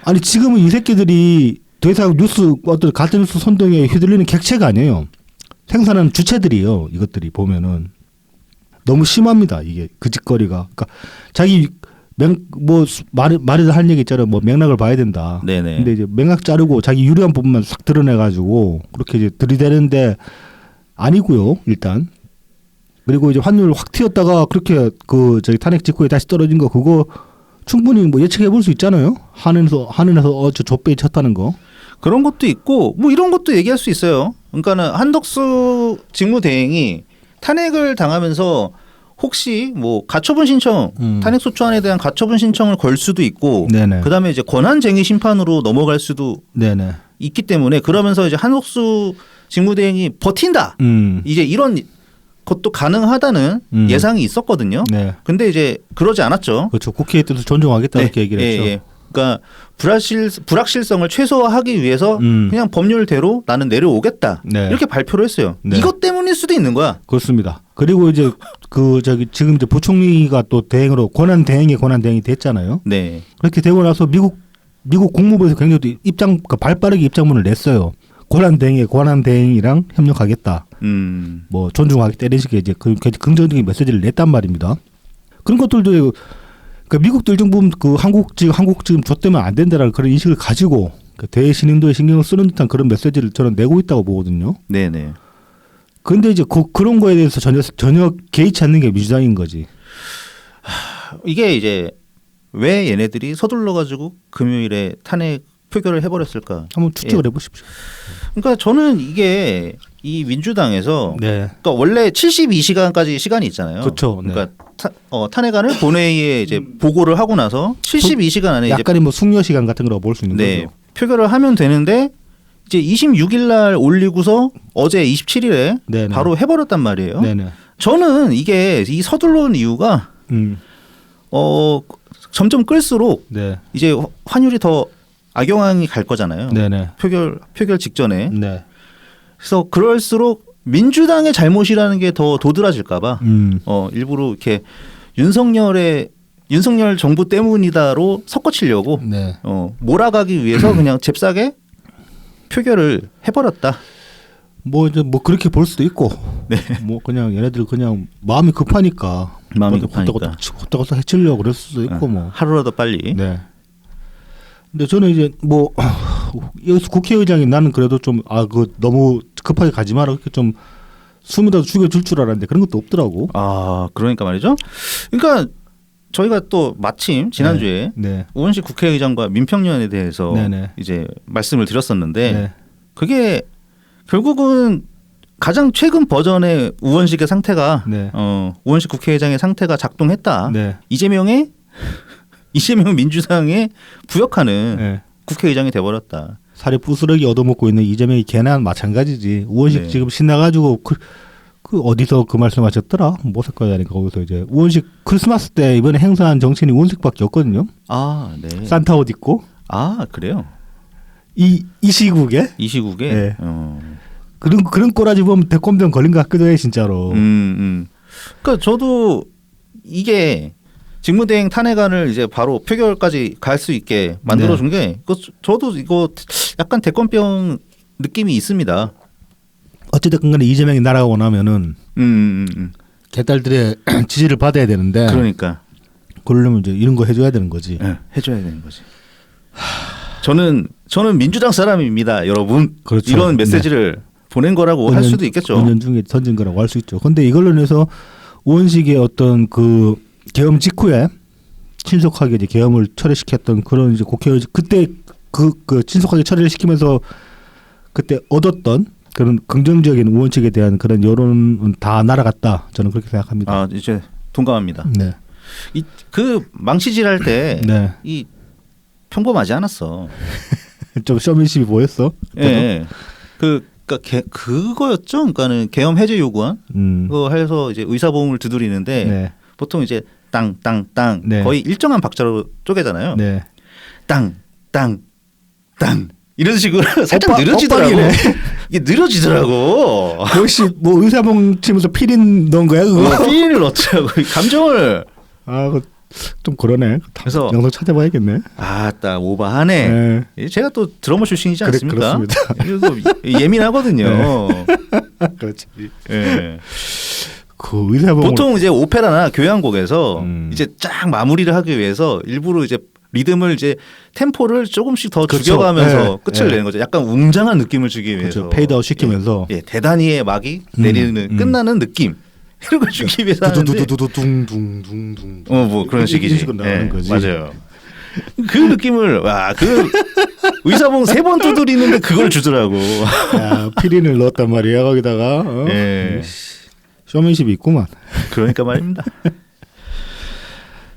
아니 지금은 이 새끼들이 더 이상 어떤 가짜뉴스 선동에 휘둘리는 객체가 아니에요. 생산하는 주체들이에요. 이것들이 보면은 너무 심합니다. 이게 그 짓거리가. 그러니까 자기 말을 할 얘기 있잖아요. 뭐 맥락을 봐야 된다. 네네. 근데 이제 맥락 자르고 자기 유리한 부분만 싹 드러내가지고 그렇게 이제 들이대는데 아니고요. 일단 그리고 이제 환율 확 튀었다가 그렇게 그 저기 탄핵 직후에 다시 떨어진 거 그거 충분히 뭐 예측해 볼 수 있잖아요. 하늘에서 저 좆배이 쳤다는 거. 그런 것도 있고 뭐 이런 것도 얘기할 수 있어요. 그러니까는 한덕수 직무대행이 탄핵을 당하면서 혹시 뭐 가처분 신청 탄핵 소추안에 대한 가처분 신청을 걸 수도 있고 네네. 그다음에 이제 권한쟁의 심판으로 넘어갈 수도 네네. 있기 때문에 그러면서 이제 한덕수 직무대행이 버틴다. 이제 이런 것도 가능하다는 예상이 있었거든요. 네. 근데 이제 그러지 않았죠. 그렇죠. 국회의 뜻을 존중하겠다 이렇게 얘기를 했죠. 예. 그러니까 불확실성을 최소화하기 위해서 그냥 법률대로 나는 내려오겠다. 네. 이렇게 발표를 했어요. 네. 이것 때문일 수도 있는 거야. 그렇습니다. 그리고 이제 지금 이제 부총리가 또 대행으로 권한 대행이 됐잖아요. 네. 그렇게 되고 나서 미국 국무부에서 굉장히 발빠르게 입장문을 냈어요. 권한 대행이랑 협력하겠다. 뭐 존중하겠다 이런 식의 이제 긍정적인 메시지를 냈단 말입니다. 그런 것들도 그러니까 미국 들정부 한국 지금 좆되면 안 된다라는 그런 인식을 가지고 대신임도에 신경을 쓰는 듯한 그런 메시지를 저는 내고 있다고 보거든요. 네네. 그런데 이제 그런 거에 대해서 전혀 개의치 않는 게 민주당인 거지. 이게 이제 왜 얘네들이 서둘러 가지고 금요일에 탄핵 표결을 해버렸을까? 한번 추측을 해보십시오. 그러니까 저는 이게 이 민주당에서 네. 그러니까 원래 72시간까지 시간이 있잖아요. 그렇죠. 네. 그러니까 탄핵안을 본회의에 이제 보고를 하고 나서 72시간 안에 약간의 뭐 숙려 시간 같은 거라고 볼 수 있는 네, 거죠. 표결을 하면 되는데 이제 26일 날 올리고서 어제 27일에 네네. 바로 해버렸단 말이에요. 네네. 저는 이게 이 서둘러온 이유가 점점 끌수록 네. 이제 환율이 더 악영향이 갈 거잖아요. 네네. 표결 직전에. 네. 그래서 그럴수록 민주당의 잘못이라는 게 더 도드라질까봐 일부러 이렇게 윤석열 정부 때문이다로 섞어치려고 네. 몰아가기 위해서 그냥 잽싸게 표결을 해버렸다. 뭐 이제 뭐 그렇게 볼 수도 있고, 네. 뭐 그냥 얘네들 그냥 마음이 급하니까 호떡호떡 해치려고 그럴 수도 있고 뭐 하루라도 빨리. 네. 근데 저는 이제 뭐 여기서 국회의장이 나는 그래도 좀 그 너무 급하게 가지 마라 그렇게 좀 숨이라도 죽여줄 줄 알았는데 그런 것도 없더라고. 아 그러니까 말이죠. 그러니까 저희가 또 마침 지난주에 네. 우원식 국회의장과 민평년에 대해서 네네. 이제 말씀을 드렸었는데 네. 그게 결국은 가장 최근 버전의 우원식의 상태가 네. 우원식 국회의장의 상태가 작동했다. 네. 이재명 민주당에 부역하는 네. 국회의장이 돼버렸다. 살이 부스러기 얻어먹고 있는 이재명이 걔나 마찬가지지. 우원식 네. 지금 신나가지고 그 어디서 그 말씀하셨더라? 모색과자니까 거기서 이제 우원식 크리스마스 때 이번에 행사한 정치인이 우원식밖에 없거든요. 아, 네. 산타 옷 입고 아, 그래요. 이 시국에 이 시국에. 네. 그런 꼬라지 보면 대권병 걸린 것 같기도 해 진짜로. 그러니까 저도 이게 직무대행 탄핵안을 이제 바로 표결까지 갈 수 있게 만들어준 게 저도 이거 약간 대권병 느낌이 있습니다. 어찌됐건 간에 이재명이 날아가고 나면은 개딸들의 지지를 받아야 되는데 그러니까 그러려면 이제 이런 거 해줘야 되는 거지. 네, 해줘야 되는 거지. 저는 민주당 사람입니다, 여러분. 그렇죠. 이런 메시지를 보낸 거라고 할 수도 있겠죠. 은연중에 던진 거라고 할 수 있죠. 근데 이걸로 인해서 우원식의 어떤 그 계엄 직후에 신속하게 이제 계엄을 처리시켰던 그런 이제 국회의장 그때 그 신속하게 처리를 시키면서 그때 얻었던 그런 긍정적인 우원식에 대한 그런 여론은 다 날아갔다. 저는 그렇게 생각합니다. 아 이제 동감합니다. 네. 그 망치질할 때 이 네. 평범하지 않았어. 좀 쇼맨십이 보였어. 예. 그거였죠. 그러니까는 계엄 해제 요구안 그거 해서 이제 의사보험을 두드리는데 네. 보통 이제 땅땅땅 네. 거의 일정한 박자로 쪼개잖아요. 네. 땅땅땅 이런 식으로 살짝 느려지더라고. 이게 느려지더라고. 역시 뭐 의사봉 치면서 피린 넣은 거야 그거? 피린을 넣더라고. 감정을. 좀 그러네. 그래서 영상 찾아봐야겠네. 딱 오버하네. 네. 제가 또 드러머 출신이지 않습니까? 그렇습니다. 그래서 예민하거든요. 그렇지. 예. 그 의사봉 보통 이제 오페라나 교향곡에서 이제 쫙 마무리를 하기 위해서 일부러 이제 리듬을 이제 템포를 조금씩 더 그렇죠. 죽여가면서 끝을 네. 내는 거죠. 약간 웅장한 느낌을 주기 위해서. 그렇죠. 페이드아웃 시키면서 대단히의 막이 내리는 끝나는 느낌 이런 걸 주기 위해서 하는데 두두두두두둥둥둥둥 뭐 그런 식이지. 나오는 거지. 맞아요. 그 느낌을 그 의사봉 3번 두드리는데 그걸 주더라고. 야, 피린을 넣었단 말이야 거기다가. 쇼맨십이 있구만. 그러니까 말입니다.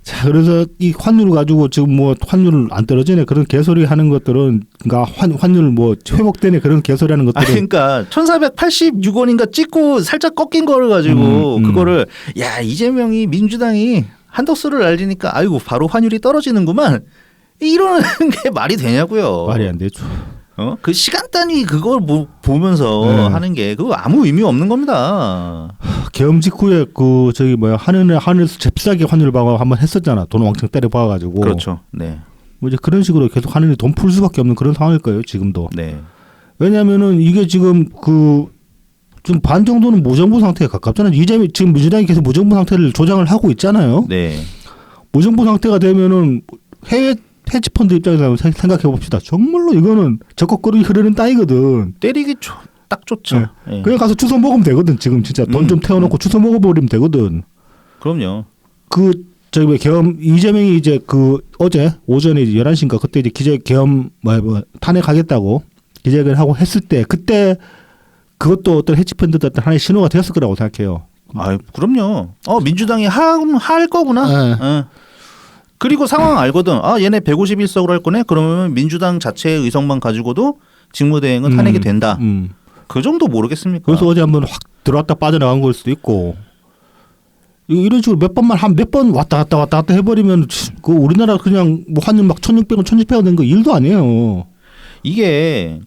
자, 그래서 이 환율 가지고 지금 뭐 환율 안 떨어지네 그런 개소리 하는 것들은 그러니까 환율 뭐 회복되네 그런 개소리 하는 것들은 그러니까 1,486원인가 찍고 살짝 꺾인 거를 가지고 그거를 이재명이 민주당이 한덕수를 알리니까 아이고 바로 환율이 떨어지는구만 이러는 게 말이 되냐고요. 말이 안 되죠. 그 시간 단위 그걸 보면서 하는 게 그거 아무 의미 없는 겁니다. 계엄 직후에 그 저기 뭐야 하늘에서 잽싸게 환율 방어 한번 했었잖아. 돈 왕창 때려 박아가지고. 그렇죠. 네. 뭐 이제 그런 식으로 계속 하늘이 돈 풀 수밖에 없는 그런 상황일 거예요. 지금도. 네. 왜냐하면은 이게 지금 좀 반 정도는 무정부 상태에 가깝잖아요. 이재명 지금 민주당이 계속 무정부 상태를 조장을 하고 있잖아요. 네. 무정부 상태가 되면은 해외 헤지펀드 입장에서 생각해 봅시다. 정말로 이거는 적극적으로 흐르는 땅이거든. 때리기 딱 좋죠. 네. 그냥 가서 주워 먹으면 되거든. 지금 진짜 돈 좀 태워놓고 주워 먹어버리면 되거든. 그럼요. 저기 뭐 계엄 이재명이 이제 어제 오전에 이제 11시인가 그때 이제 계엄 탄핵하겠다고 기자회견을 하고 했을 때 그때 그것도 어떤 헤지펀드들 하나의 신호가 되었을 거라고 생각해요. 그럼요. 민주당이 할 거구나. 네. 그리고 상황 알거든. 얘네 151석으로 할 거네. 그러면 민주당 자체의 의석만 가지고도 직무대행은 탄핵이 된다. 그 정도 모르겠습니까? 그래서 어제 한번 확 들어왔다 빠져나간 걸 수도 있고 이런 식으로 몇 번 왔다 갔다 해버리면 그 우리나라 그냥 뭐 환율 막 1,600원, 1,600원 된 거 일도 아니에요. 이게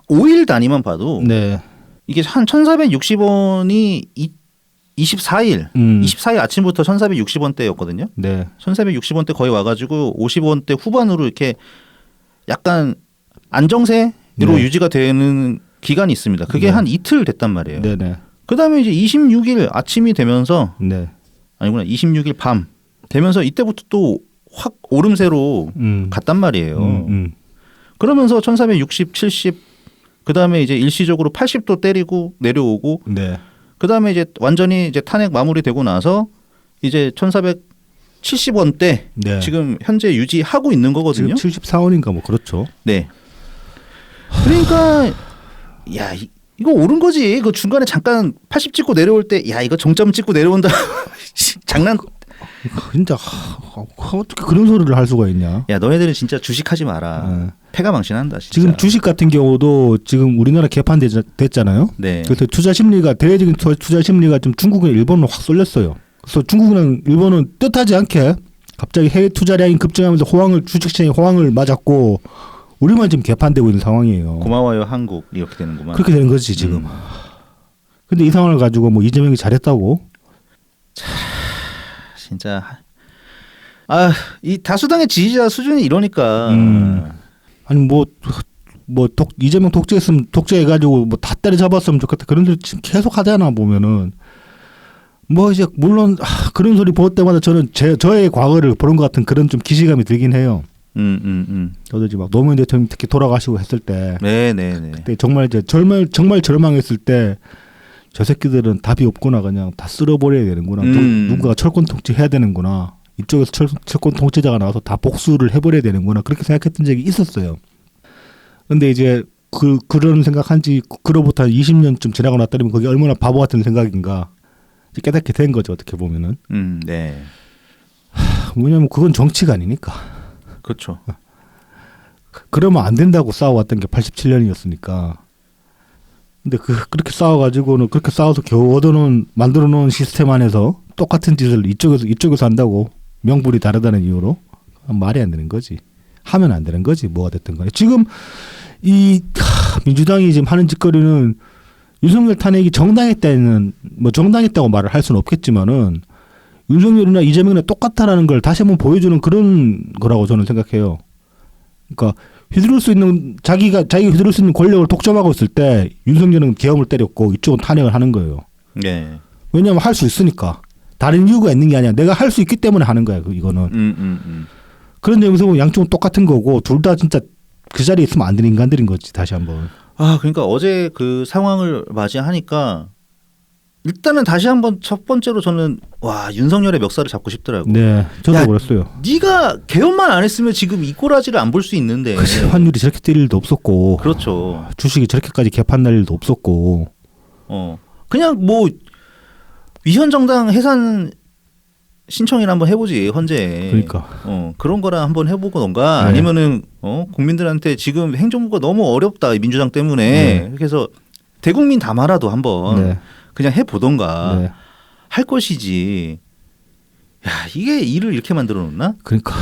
5일 단위만 봐도 네. 이게 한 1,460원이 24일 24일 아침부터 1,460원대였거든요. 네. 1,460원대 거의 와가지고 50원대 후반으로 이렇게 약간 안정세로 네. 유지가 되는 기간이 있습니다. 그게 네. 한 이틀 됐단 말이에요. 네네. 그다음에 이제 26일 아침이 되면서 네. 아니구나 26일 밤 되면서 이때부터 또 확 오름세로 갔단 말이에요. 그러면서 1,460, 70 그다음에 이제 일시적으로 80도 때리고 내려오고 네. 그다음에 이제 완전히 이제 탄핵 마무리되고 나서 이제 1,470원대 네. 지금 현재 유지하고 있는 거거든요. 지금 74원인가 뭐 그렇죠. 네. 그러니까 야 이거 옳은 거지. 그 중간에 잠깐 80 찍고 내려올 때 야 이거 정점 찍고 내려온다. 장난. 진짜 어떻게 그런 소리를 할 수가 있냐. 야 너네들은 진짜 주식하지 마라. 네. 패가 망신한다. 진짜. 지금 주식 같은 경우도 지금 우리나라 개판됐잖아요. 네. 그래서 투자 심리가 대외적인 투자 심리가 좀 중국이나 일본으로 확 쏠렸어요. 그래서 중국이랑 일본은 뜻하지 않게 갑자기 해외 투자량이 급증하면서 주식시장에 호황을 맞았고 우리만 지금 개판되고 있는 상황이에요. 고마워요 한국 이렇게 되는구만. 그렇게 되는 거지 지금. 근데 이 상황을 가지고 뭐 이재명이 잘했다고? 진짜 이 다수당의 지지자 수준이 이러니까 아니 이재명 독재했으면 독재해가지고 뭐 다 때려잡았으면 좋겠다 그런 소리 지금 계속 하잖아 보면은 뭐 이제 물론 그런 소리 볼 때마다 저는 저의 과거를 보는 것 같은 그런 좀 기시감이 들긴 해요. 저도 이제 막 노무현 대통령 특히 돌아가시고 했을 때, 네네네. 그때 정말 이제 정말 절망했을 때 저 새끼들은 답이 없구나 그냥 다 쓸어버려야 되는구나 누군가가 철권 통치해야 되는구나 이쪽에서 철권 통치자가 나와서 다 복수를 해버려야 되는구나 그렇게 생각했던 적이 있었어요. 근데 이제 그런 생각한지 그로부터 한 20년쯤 지나고 났더니 그게 얼마나 바보 같은 생각인가 깨닫게 된 거죠 어떻게 보면은. 네. 왜냐면 그건 정치가 아니니까. 그렇죠. 그러면 안 된다고 싸워왔던 게 87년이었으니까. 근데 그렇게 싸워가지고는 그렇게 싸워서 겨우 만들어놓은 시스템 안에서 똑같은 짓을 이쪽에서 한다고 명분이 다르다는 이유로 말이 안 되는 거지. 하면 안 되는 거지. 뭐가 됐든 간에. 지금 민주당이 지금 하는 짓거리는 윤석열 탄핵이 정당했다고 말을 할 수는 없겠지만은 윤석열이나 이재명이나 똑같다라는 걸 다시 한번 보여주는 그런 거라고 저는 생각해요. 그러니까 자기가 휘두를 수 있는 권력을 독점하고 있을 때 윤석열은 계엄을 때렸고 이쪽은 탄핵을 하는 거예요. 네. 왜냐하면 할 수 있으니까. 다른 이유가 있는 게 아니야. 내가 할 수 있기 때문에 하는 거야. 이거는. 그런 점에서 보면 양쪽은 똑같은 거고 둘 다 진짜 그 자리에 있으면 안 되는 인간들인 거지. 다시 한번. 그러니까 어제 그 상황을 맞이하니까 일단은 다시 한번 첫 번째로 저는 윤석열의 멱살을 잡고 싶더라고. 네, 저도 그랬어요. 네가 개헌만 안 했으면 지금 이 꼬라지를 안 볼 수 있는데. 환율이 저렇게 뛸 일도 없었고. 그렇죠. 주식이 저렇게까지 개판 날 일도 없었고. 그냥 뭐 위헌 정당 해산 신청이나 한번 해보지 헌재. 그러니까. 그런 거랑 한번 해보던가 네. 아니면은 국민들한테 지금 행정부가 너무 어렵다 이 민주당 때문에 그래서 대국민 다 말아도 한번 그냥 해보던가 네. 할 것이지. 야 이게 일을 이렇게 만들어 놓나? 그러니까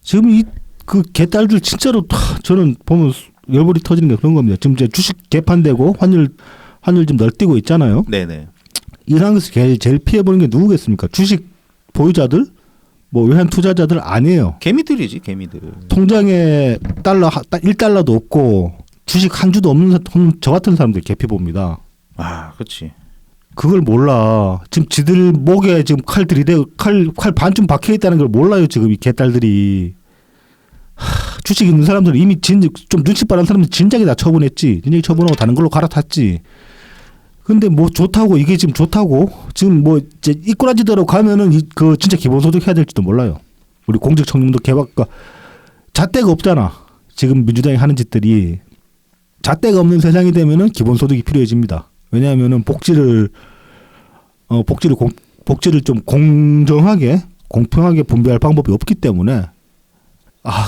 지금 그 개딸들 진짜로 저는 보면 열불이 터지는 게 그런 겁니다. 지금 이제 주식 개판되고 환율 좀 널뛰고 있잖아요. 네네. 이 상황에서 제일 피해보는 게 누구겠습니까? 주식 보유자들, 뭐 외환 투자자들 아니에요. 개미들이지 개미들. 통장에 1달러도 없고 주식 한 주도 없는 저 같은 사람들 개피 봅니다. 그렇지. 그걸 몰라. 지금 지들 목에 지금 칼 반쯤 박혀 있다는 걸 몰라요. 지금 이 개딸들이. 주식 있는 사람들은 이미 좀 눈치 빠른 사람들 진작에 다 처분했지. 진작에 처분하고 다른 걸로 갈아탔지. 근데 뭐 좋다고 이게 지금 좋다고 지금 뭐 이제 이꼬라지대로 가면은 그 진짜 기본소득 해야 될지도 몰라요. 우리 공직청렴도 개박과 잣대가 없잖아. 지금 민주당이 하는 짓들이 잣대가 없는 세상이 되면은 기본소득이 필요해집니다. 왜냐하면은 복지를 좀 공정하게 공평하게 분배할 방법이 없기 때문에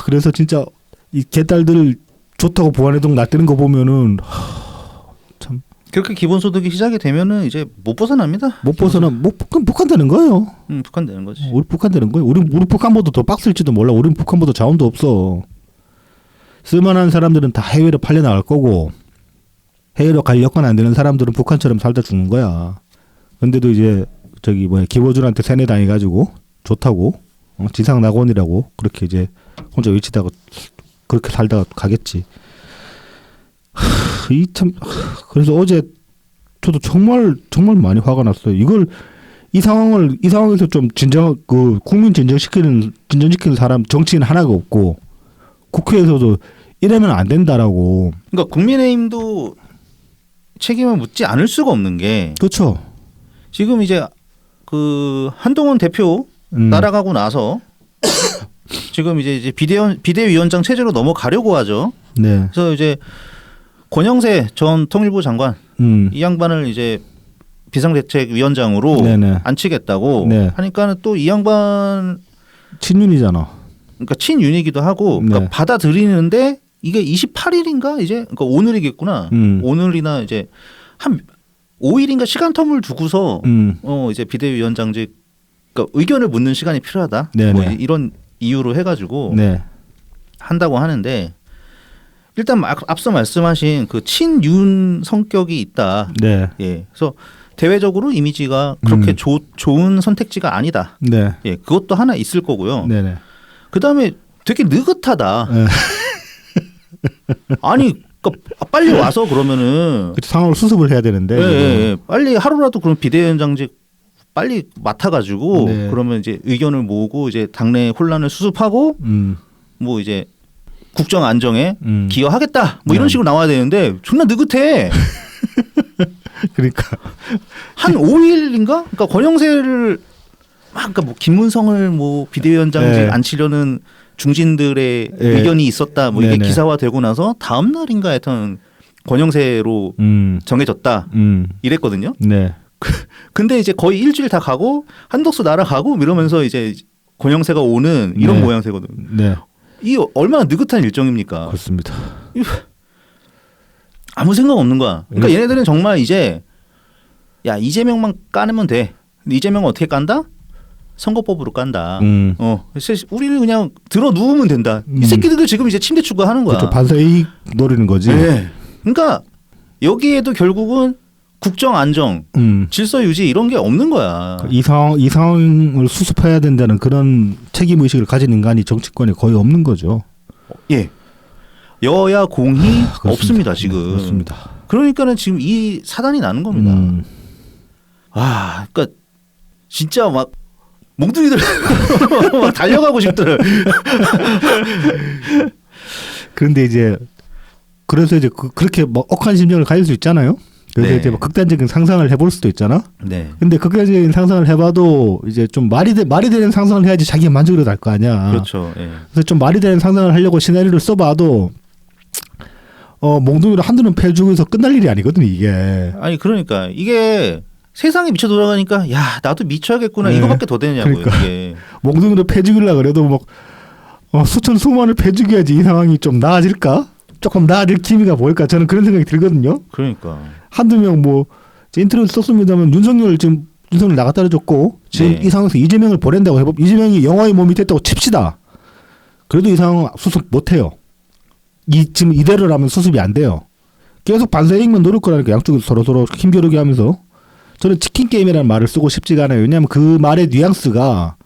그래서 진짜 이 개딸들 좋다고 보안해동 날뛰는 거 보면은 참 그렇게 기본소득이 시작이 되면은 이제 못 벗어납니다. 그럼 북한되는 거예요. 북한되는 거지. 우리 북한되는 거예요. 우리 북한보다 더 빡셀지도 몰라. 우리 북한보다 자원도 없어. 쓸만한 사람들은 다 해외로 팔려 나갈 거고 해외로 갈 여건 안 되는 사람들은 북한처럼 살다 죽는 거야. 근데도 이제 저기 뭐야 기보준한테 세뇌 당해가지고 좋다고 지상 낙원이라고 그렇게 이제 혼자 외치다가 그렇게 살다가 가겠지. 이 참 그래서 어제 저도 정말 많이 화가 났어요. 이 상황에서 좀 진정 그 국민 진정시키는 사람 정치인 하나가 없고 국회에서도 이러면 안 된다라고. 그러니까 국민의힘도 책임을 묻지 않을 수가 없는 게 그렇죠. 지금 이제 그 한동훈 대표 날아가고 나서 지금 이제 비대위원장 체제로 넘어가려고 하죠. 네. 그래서 이제 권영세 전 통일부 장관 이 양반을 이제 비상대책위원장으로 네네. 앉히겠다고 네. 하니까는 또 이 양반 친윤이잖아. 그러니까 친윤이기도 하고 그러니까 네. 받아들이는데 이게 28일인가 이제 그러니까 오늘이겠구나. 오늘이나 이제 한 5일인가 시간 텀을 두고서 이제 비대위원장직 그러니까 의견을 묻는 시간이 필요하다. 네네. 뭐 이런 이유로 해가지고 네. 한다고 하는데 일단 앞서 말씀하신 그 친윤 성격이 있다. 네. 예, 그래서 대외적으로 이미지가 그렇게 좋은 선택지가 아니다. 네. 예, 그것도 하나 있을 거고요. 네네. 그 다음에 되게 느긋하다. 네. 아니, 그러니까 빨리 와서 그러면은 그 상황을 수습을 해야 되는데. 예, 빨리 하루라도 그럼 비대위원장직 빨리 맡아가지고 네. 그러면 이제 의견을 모으고 이제 당내 혼란을 수습하고 뭐 이제 국정 안정에 기여하겠다. 뭐 이런 네. 식으로 나와야 되는데 존나 느긋해. 그러니까 한 5일인가? 그러니까 권영세를 막 그러니까 뭐 김문성을 뭐 비대위원장직 네. 앉히려는 중진들의 네. 의견이 있었다. 뭐 이게 네네. 기사화되고 나서 다음 날인가 하여튼 권영세로 정해졌다. 이랬거든요. 네. 근데 이제 거의 일주일 다 가고 한덕수 날아가고 이러면서 이제 권영세가 오는 이런 네. 모양새거든요. 네. 이 얼마나 느긋한 일정입니까? 그렇습니다. 아무 생각 없는 거야. 그러니까 얘네들은 정말 이제 야 이재명만 까내면 돼. 근데 이재명은 어떻게 깐다? 선거법으로 깐다. 우리는 그냥 들어 누우면 된다. 이 새끼들도 지금 이제 침대 추구하는 거야. 그렇죠. 반사이익 노리는 거지. 네. 그러니까 여기에도 결국은 국정 안정, 질서 유지 이런 게 없는 거야. 이 상황을 수습해야 된다는 그런 책임 의식을 가진 인간이 정치권에 거의 없는 거죠. 예. 여야 공히 그렇습니다. 없습니다 지금. 네, 그렇습니다. 그러니까는 지금 이 사단이 나는 겁니다. 그러니까 진짜 막 몽둥이들 막 달려가고 싶더라. 그런데 이제 그래서 이제 그렇게 뭐 억한 심정을 가질 수 있잖아요. 그래서 네. 이제 뭐 극단적인 상상을 해볼 수도 있잖아. 네. 근데 극단적인 상상을 해봐도 이제 좀 말이 되는 상상을 해야지 자기가 만족을 할 거 아니야. 그렇죠. 예. 그래서 좀 말이 되는 상상을 하려고 시나리오를 써봐도 몽둥이로 한두 놈 패주고 해서 끝날 일이 아니거든 이게. 아니 그러니까 이게 세상에 미쳐 돌아가니까 야 나도 미쳐야겠구나 네. 이거밖에 더 되냐고요. 그러니까. 이게. 몽둥이로 패죽이려고 그래도 막 수천수만을 패죽여야지 이 상황이 좀 나아질까? 조금 나아질 기미가 보일까? 저는 그런 생각이 들거든요. 그러니까. 한두 명 뭐 인터넷 썼습니다만 윤석열 나갔다 해줬고 지금 네. 이 상황에서 이재명을 보낸다고 해보 이재명이 영화의 몸이 됐다고 칩시다. 그래도 이 상황 수습 못해요. 지금 이대로라면 수습이 안 돼요. 계속 반사이익만 노릴 거라니까 양쪽이 서로 힘겨루게 하면서 저는 치킨 게임이라는 말을 쓰고 싶지가 않아요. 왜냐하면 그 말의 뉘앙스가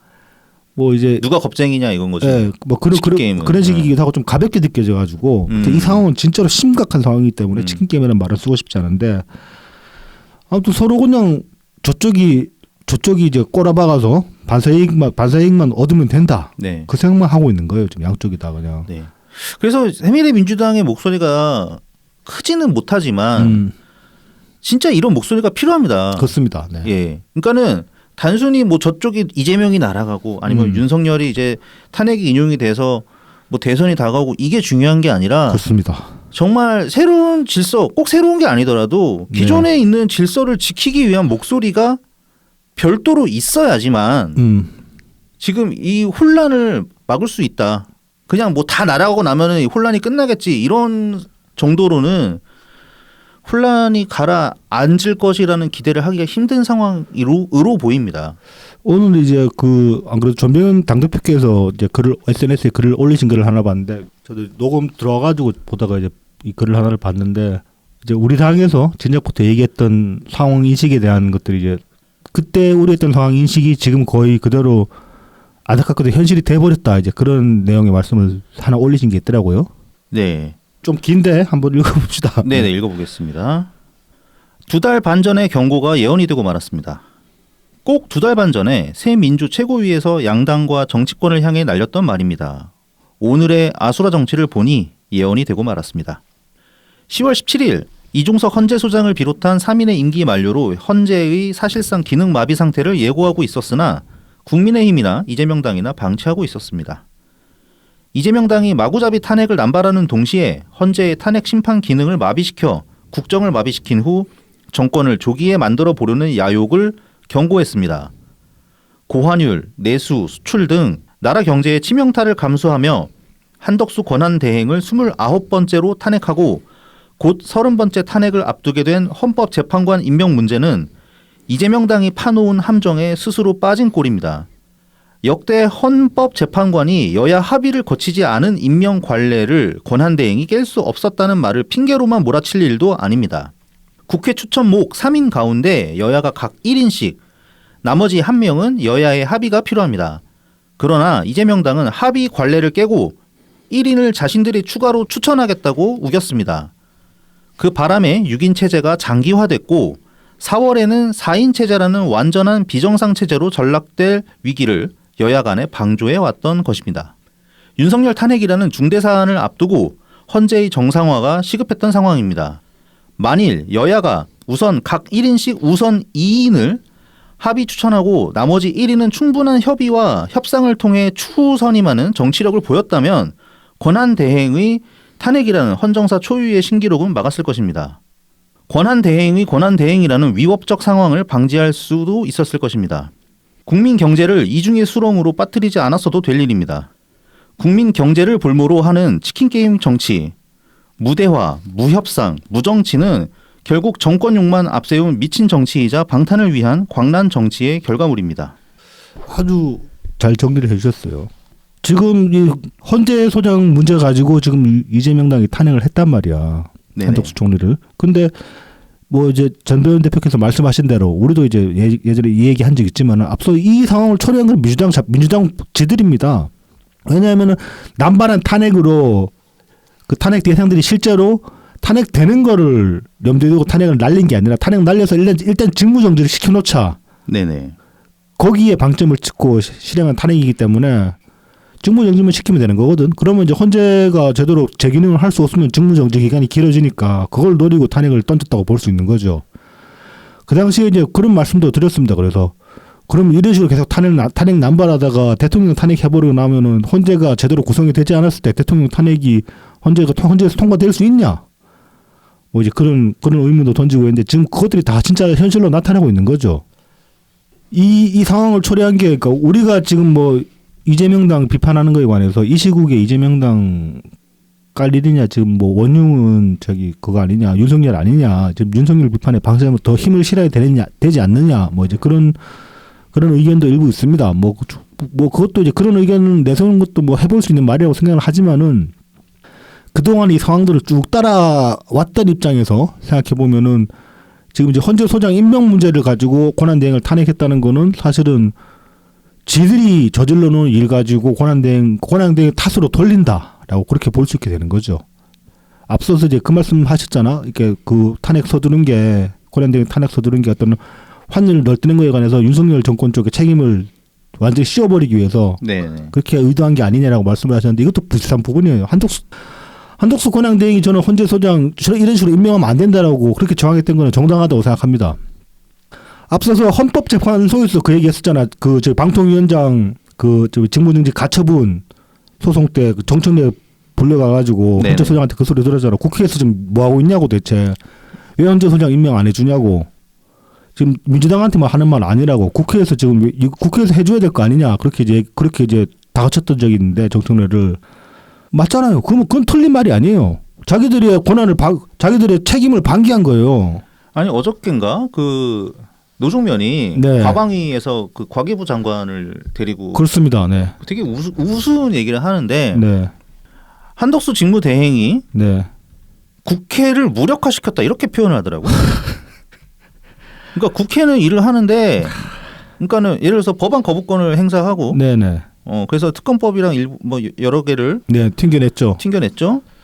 뭐 이제 누가 겁쟁이냐 이건 거죠. 예, 뭐 치킨 게임은. 그런 식이기도 하고 좀 가볍게 느껴져가지고 이 상황은 진짜로 심각한 상황이기 때문에 치킨 게임이라는 말을 쓰고 싶지 않은데 아무튼 서로 그냥 저쪽이 이제 꼬라박아서 반사이익만 얻으면 된다. 네. 그 생각만 하고 있는 거예요. 지금 양쪽이 다 그냥. 네. 그래서 새미래민주당의 목소리가 크지는 못하지만 진짜 이런 목소리가 필요합니다. 그렇습니다. 네. 예. 그러니까는 단순히 뭐 저쪽이 이재명이 날아가고 아니면 윤석열이 이제 탄핵이 인용이 돼서 뭐 대선이 다가오고 이게 중요한 게 아니라 그렇습니다. 정말 새로운 질서 꼭 새로운 게 아니더라도 기존에 있는 질서를 지키기 위한 목소리가 별도로 있어야지만 지금 이 혼란을 막을 수 있다. 그냥 뭐 다 날아가고 나면은 혼란이 끝나겠지 이런 정도로는 혼란이 가라앉을 것이라는 기대를 하기가 힘든 상황으로 보입니다. 오늘 이제 안 그래도 전병현 당대표께서 이제 SNS에 글을 올리신 글을 하나 봤는데 저도 녹음 들어와가지고 보다가 이제 이 글을 하나를 봤는데 이제 우리 당에서 진작부터 얘기했던 상황 인식에 대한 것들이 이제 그때 우려했던 상황 인식이 지금 거의 그대로 안타깝게도 현실이 돼버렸다 이제 그런 내용의 말씀을 하나 올리신 게 있더라고요. 네. 좀 긴데 한번 읽어봅시다. 네네, 읽어보겠습니다. 2달 반 전에 경고가 예언이 되고 말았습니다. 꼭 2달 반 전에 새 민주 최고위에서 양당과 정치권을 향해 날렸던 말입니다. 오늘의 아수라 정치를 보니 예언이 되고 말았습니다. 10월 17일 이중석 헌재소장을 비롯한 3인의 임기 만료로 헌재의 사실상 기능 마비 상태를 예고하고 있었으나 국민의힘이나 이재명당이나 방치하고 있었습니다. 이재명당이 마구잡이 탄핵을 남발하는 동시에 헌재의 탄핵 심판 기능을 마비시켜 국정을 마비시킨 후 정권을 조기에 만들어 보려는 야욕을 경고했습니다. 고환율, 내수, 수출 등 나라 경제의 치명타를 감수하며 한덕수 권한 대행을 29번째로 탄핵하고 곧 30번째 탄핵을 앞두게 된 헌법재판관 임명 문제는 이재명당이 파놓은 함정에 스스로 빠진 꼴입니다. 역대 헌법재판관이 여야 합의를 거치지 않은 임명 관례를 권한 대행이 깰 수 없었다는 말을 핑계로만 몰아칠 일도 아닙니다. 국회 추천목 3인 가운데 여야가 각 1인씩, 나머지 1명은 여야의 합의가 필요합니다. 그러나 이재명당은 합의 관례를 깨고 1인을 자신들이 추가로 추천하겠다고 우겼습니다. 그 바람에 6인 체제가 장기화됐고 4월에는 4인 체제라는 완전한 비정상 체제로 전락될 위기를 여야 간에 방조해 왔던 것입니다. 윤석열 탄핵이라는 중대 사안을 앞두고 헌재의 정상화가 시급했던 상황입니다. 만일 여야가 우선 각 1인씩 우선 2인을 합의 추천하고 나머지 1인은 충분한 협의와 협상을 통해 추후 선임하는 정치력을 보였다면 권한 대행의 탄핵이라는 헌정사 초유의 신기록은 막았을 것입니다. 권한 대행의 권한 대행이라는 위법적 상황을 방지할 수도 있었을 것입니다. 국민 경제를 이중의 수렁으로 빠뜨리지 않았어도 될 일입니다. 국민 경제를 볼모로 하는 치킨게임 정치, 무대화, 무협상, 무정치는 결국 정권욕만 앞세운 미친 정치이자 방탄을 위한 광란 정치의 결과물입니다. 아주 잘 정리를 해주셨어요. 지금 이 헌재 소장 문제 가지고 지금 이재명당이 탄핵을 했단 말이야. 네네. 한덕수 총리를. 근데 뭐 이제 전배원 대표께서 말씀하신 대로 우리도 이제 예전에 이 얘기 한 적 있지만 앞서 이 상황을 초래한 건 민주당 지들입니다. 왜냐하면은 남발한 탄핵으로 그 탄핵 대상들이 실제로 탄핵되는 거를 염두에 두고 탄핵을 날린 게 아니라 탄핵 날려서 일단 직무정지를 시켜놓자. 네네. 거기에 방점을 찍고 실행한 탄핵이기 때문에 직무정지만 시키면 되는 거거든. 그러면 이제 헌재가 제대로 제 기능을 할 수 없으면 직무정지 기간이 길어지니까 그걸 노리고 탄핵을 던졌다고 볼 수 있는 거죠. 그 당시에 이제 그런 말씀도 드렸습니다. 그래서 그러면 이런 식으로 계속 탄핵 남발하다가 대통령 탄핵해버리고 나면은 헌재가 제대로 구성이 되지 않았을 때 대통령 탄핵이 헌재에서 통과될 수 있냐? 뭐 이제 그런 의문도 던지고 있는데 지금 그것들이 다 진짜 현실로 나타나고 있는 거죠. 이 상황을 초래한 게 그러니까 우리가 지금 뭐 이재명당 비판하는 거에 관해서 이 시국에 이재명당 깔 일이냐 지금 뭐 원흉은 저기 그거 아니냐 윤석열 아니냐 지금 윤석열 비판에 방송에 더 힘을 실어야 되지 않느냐 뭐 이제 그런 의견도 일부 있습니다. 뭐 그것도 이제 그런 의견을 내세우는 것도 뭐 해볼 수 있는 말이라고 생각을 하지만은 그동안 이 상황들을 쭉 따라왔던 입장에서 생각해 보면은 지금 이제 헌재 소장 임명 문제를 가지고 권한대행을 탄핵했다는 거는 사실은 지들이 저질러 놓은 일 가지고 권한대행 탓으로 돌린다라고 그렇게 볼 수 있게 되는 거죠. 앞서서 이제 그 말씀 하셨잖아. 이렇게 그 탄핵 서두른 게 권한대행 탄핵 서두른 게 어떤 환율을 널뛰는 거에 관해서 윤석열 정권 쪽에 책임을 완전히 씌워버리기 위해서 네네. 그렇게 의도한 게 아니냐라고 말씀을 하셨는데 이것도 비슷한 부분이에요. 한덕수 권한대행이 저는 헌재 소장 이런 식으로 임명하면 안 된다라고 그렇게 정하겠던 거는 정당하다고 생각합니다. 앞서서 헌법재판소에서 그 얘기했었잖아. 그 저 방통위원장 그 저 직무정지 가처분 소송 때 그 정청래 불려가가지고 헌재 소장한테 그 소리 들었잖아. 국회에서 지금 뭐 하고 있냐고 대체 왜 헌재 소장 임명 안 해주냐고. 지금 민주당한테만 하는 말 아니라고 국회에서 지금 국회에서 해줘야 될 거 아니냐 그렇게 이제 다 거쳤던 적이 있는데 정청래를 맞잖아요. 그러면 그건 틀린 말이 아니에요. 자기들의 자기들의 책임을 방기한 거예요. 아니 어저께인가 그 노종면이 네. 과방위에서 그 과기부 장관을 데리고 그렇습니다. 네. 되게 우스운 얘기를 하는데 네. 한덕수 직무대행이 네. 국회를 무력화시켰다 이렇게 표현을 하더라고요. 그러니까 국회는 일을 하는데, 그러니까는 예를 들어서 법안 거부권을 행사하고, 네네. 그래서 특검법이랑 뭐 여러 개를 네, 튕겨냈죠.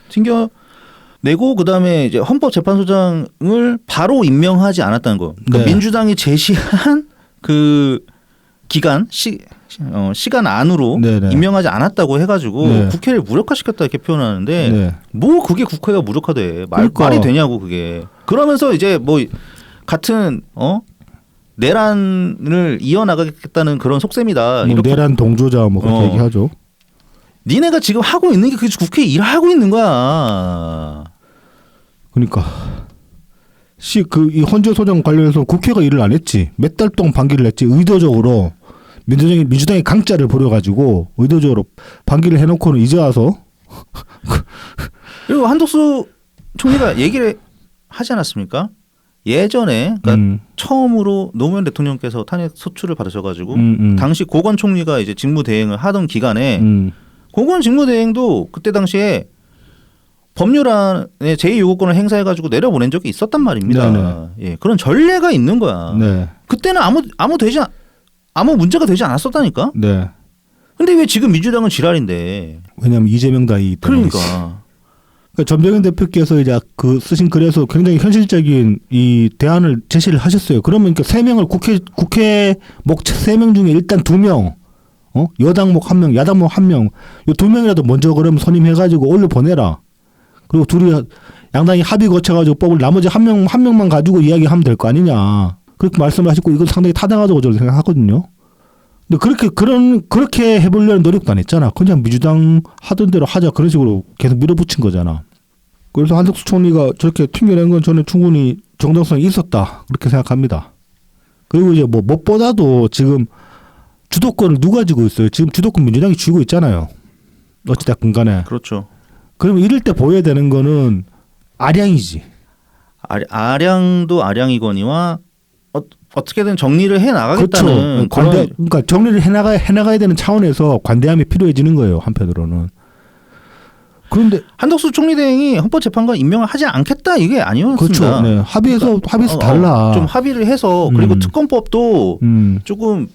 튕겨내고 그다음에 이제 헌법재판소장을 바로 임명하지 않았다는 거. 그러니까 네. 민주당이 제시한 그 기간 시간 안으로 네네. 임명하지 않았다고 해가지고 네. 국회를 무력화시켰다 이렇게 표현하는데 네. 뭐 그게 국회가 무력화돼 그러니까. 말이 되냐고 그게. 그러면서 이제 뭐 같은 내란을 이어나가겠다는 그런 속셈이다. 뭐 이렇게 내란 동조자 뭐 그렇게 얘기하죠. 니네가 지금 하고 있는 게 그게 국회 일하고 있는 거야. 그러니까 이 헌재 소장 관련해서 국회가 일을 안 했지. 몇 달 동안 반기를 했지. 의도적으로 민주당이 강짜를 부려가지고 의도적으로 반기를 해놓고는 이제 와서 그리고 한덕수 총리가 얘기를 하지 않았습니까? 예전에 그러니까 처음으로 노무현 대통령께서 탄핵 소추를 받으셔가지고 당시 고건 총리가 이제 직무대행을 하던 기간에 고건 직무대행도 그때 당시에 법률안에 제2요구권을 행사해가지고 내려보낸 적이 있었단 말입니다. 네네. 예, 그런 전례가 있는 거야. 네. 그때는 아무 문제가 되지 않았었다니까. 네. 근데 왜 지금 민주당은 지랄인데? 왜냐하면 이재명 당이기 때문에. 그러니까. 전병현 대표께서 이제 그 쓰신 글에서 굉장히 현실적인 이 대안을 제시를 하셨어요. 그러면 그러니까 3명을 국회 목 3명 중에 일단 2명, 여당 목 1명, 야당 목 1명, 이 2명이라도 먼저 그러면 선임해가지고 올려 보내라. 그리고 둘이 양당이 합의 거쳐가지고 뽑을 나머지 한 명만 가지고 이야기하면 될 거 아니냐. 그렇게 말씀을 하셨고 이건 상당히 타당하다고 저는 생각하거든요. 근데 그렇게 해보려는 노력도 안 했잖아. 그냥 민주당 하던 대로 하자 그런 식으로 계속 밀어붙인 거잖아. 그래서 한덕수 총리가 저렇게 튕겨낸 건 저는 충분히 정당성이 있었다 그렇게 생각합니다. 그리고 이제 뭐 무엇보다도 지금 주도권을 누가 쥐고 있어요? 지금 주도권 민주당이 쥐고 있잖아요. 어찌됐건 간에. 그렇죠. 그러면 이럴 때 보여야 되는 거는 아량이지. 아량도 아량이거니와 어떻게든 정리를 해 나가겠다는 그렇죠. 그러니까 정리를 해나가야 되는 차원에서 관대함이 필요해지는 거예요. 한편으로는. 그런데 한덕수 총리 대행이 헌법재판관 임명을 하지 않겠다 이게 아니었습니다. 그렇죠. 네. 합의해서 달라. 좀 합의를 해서 그리고 특검법도 조금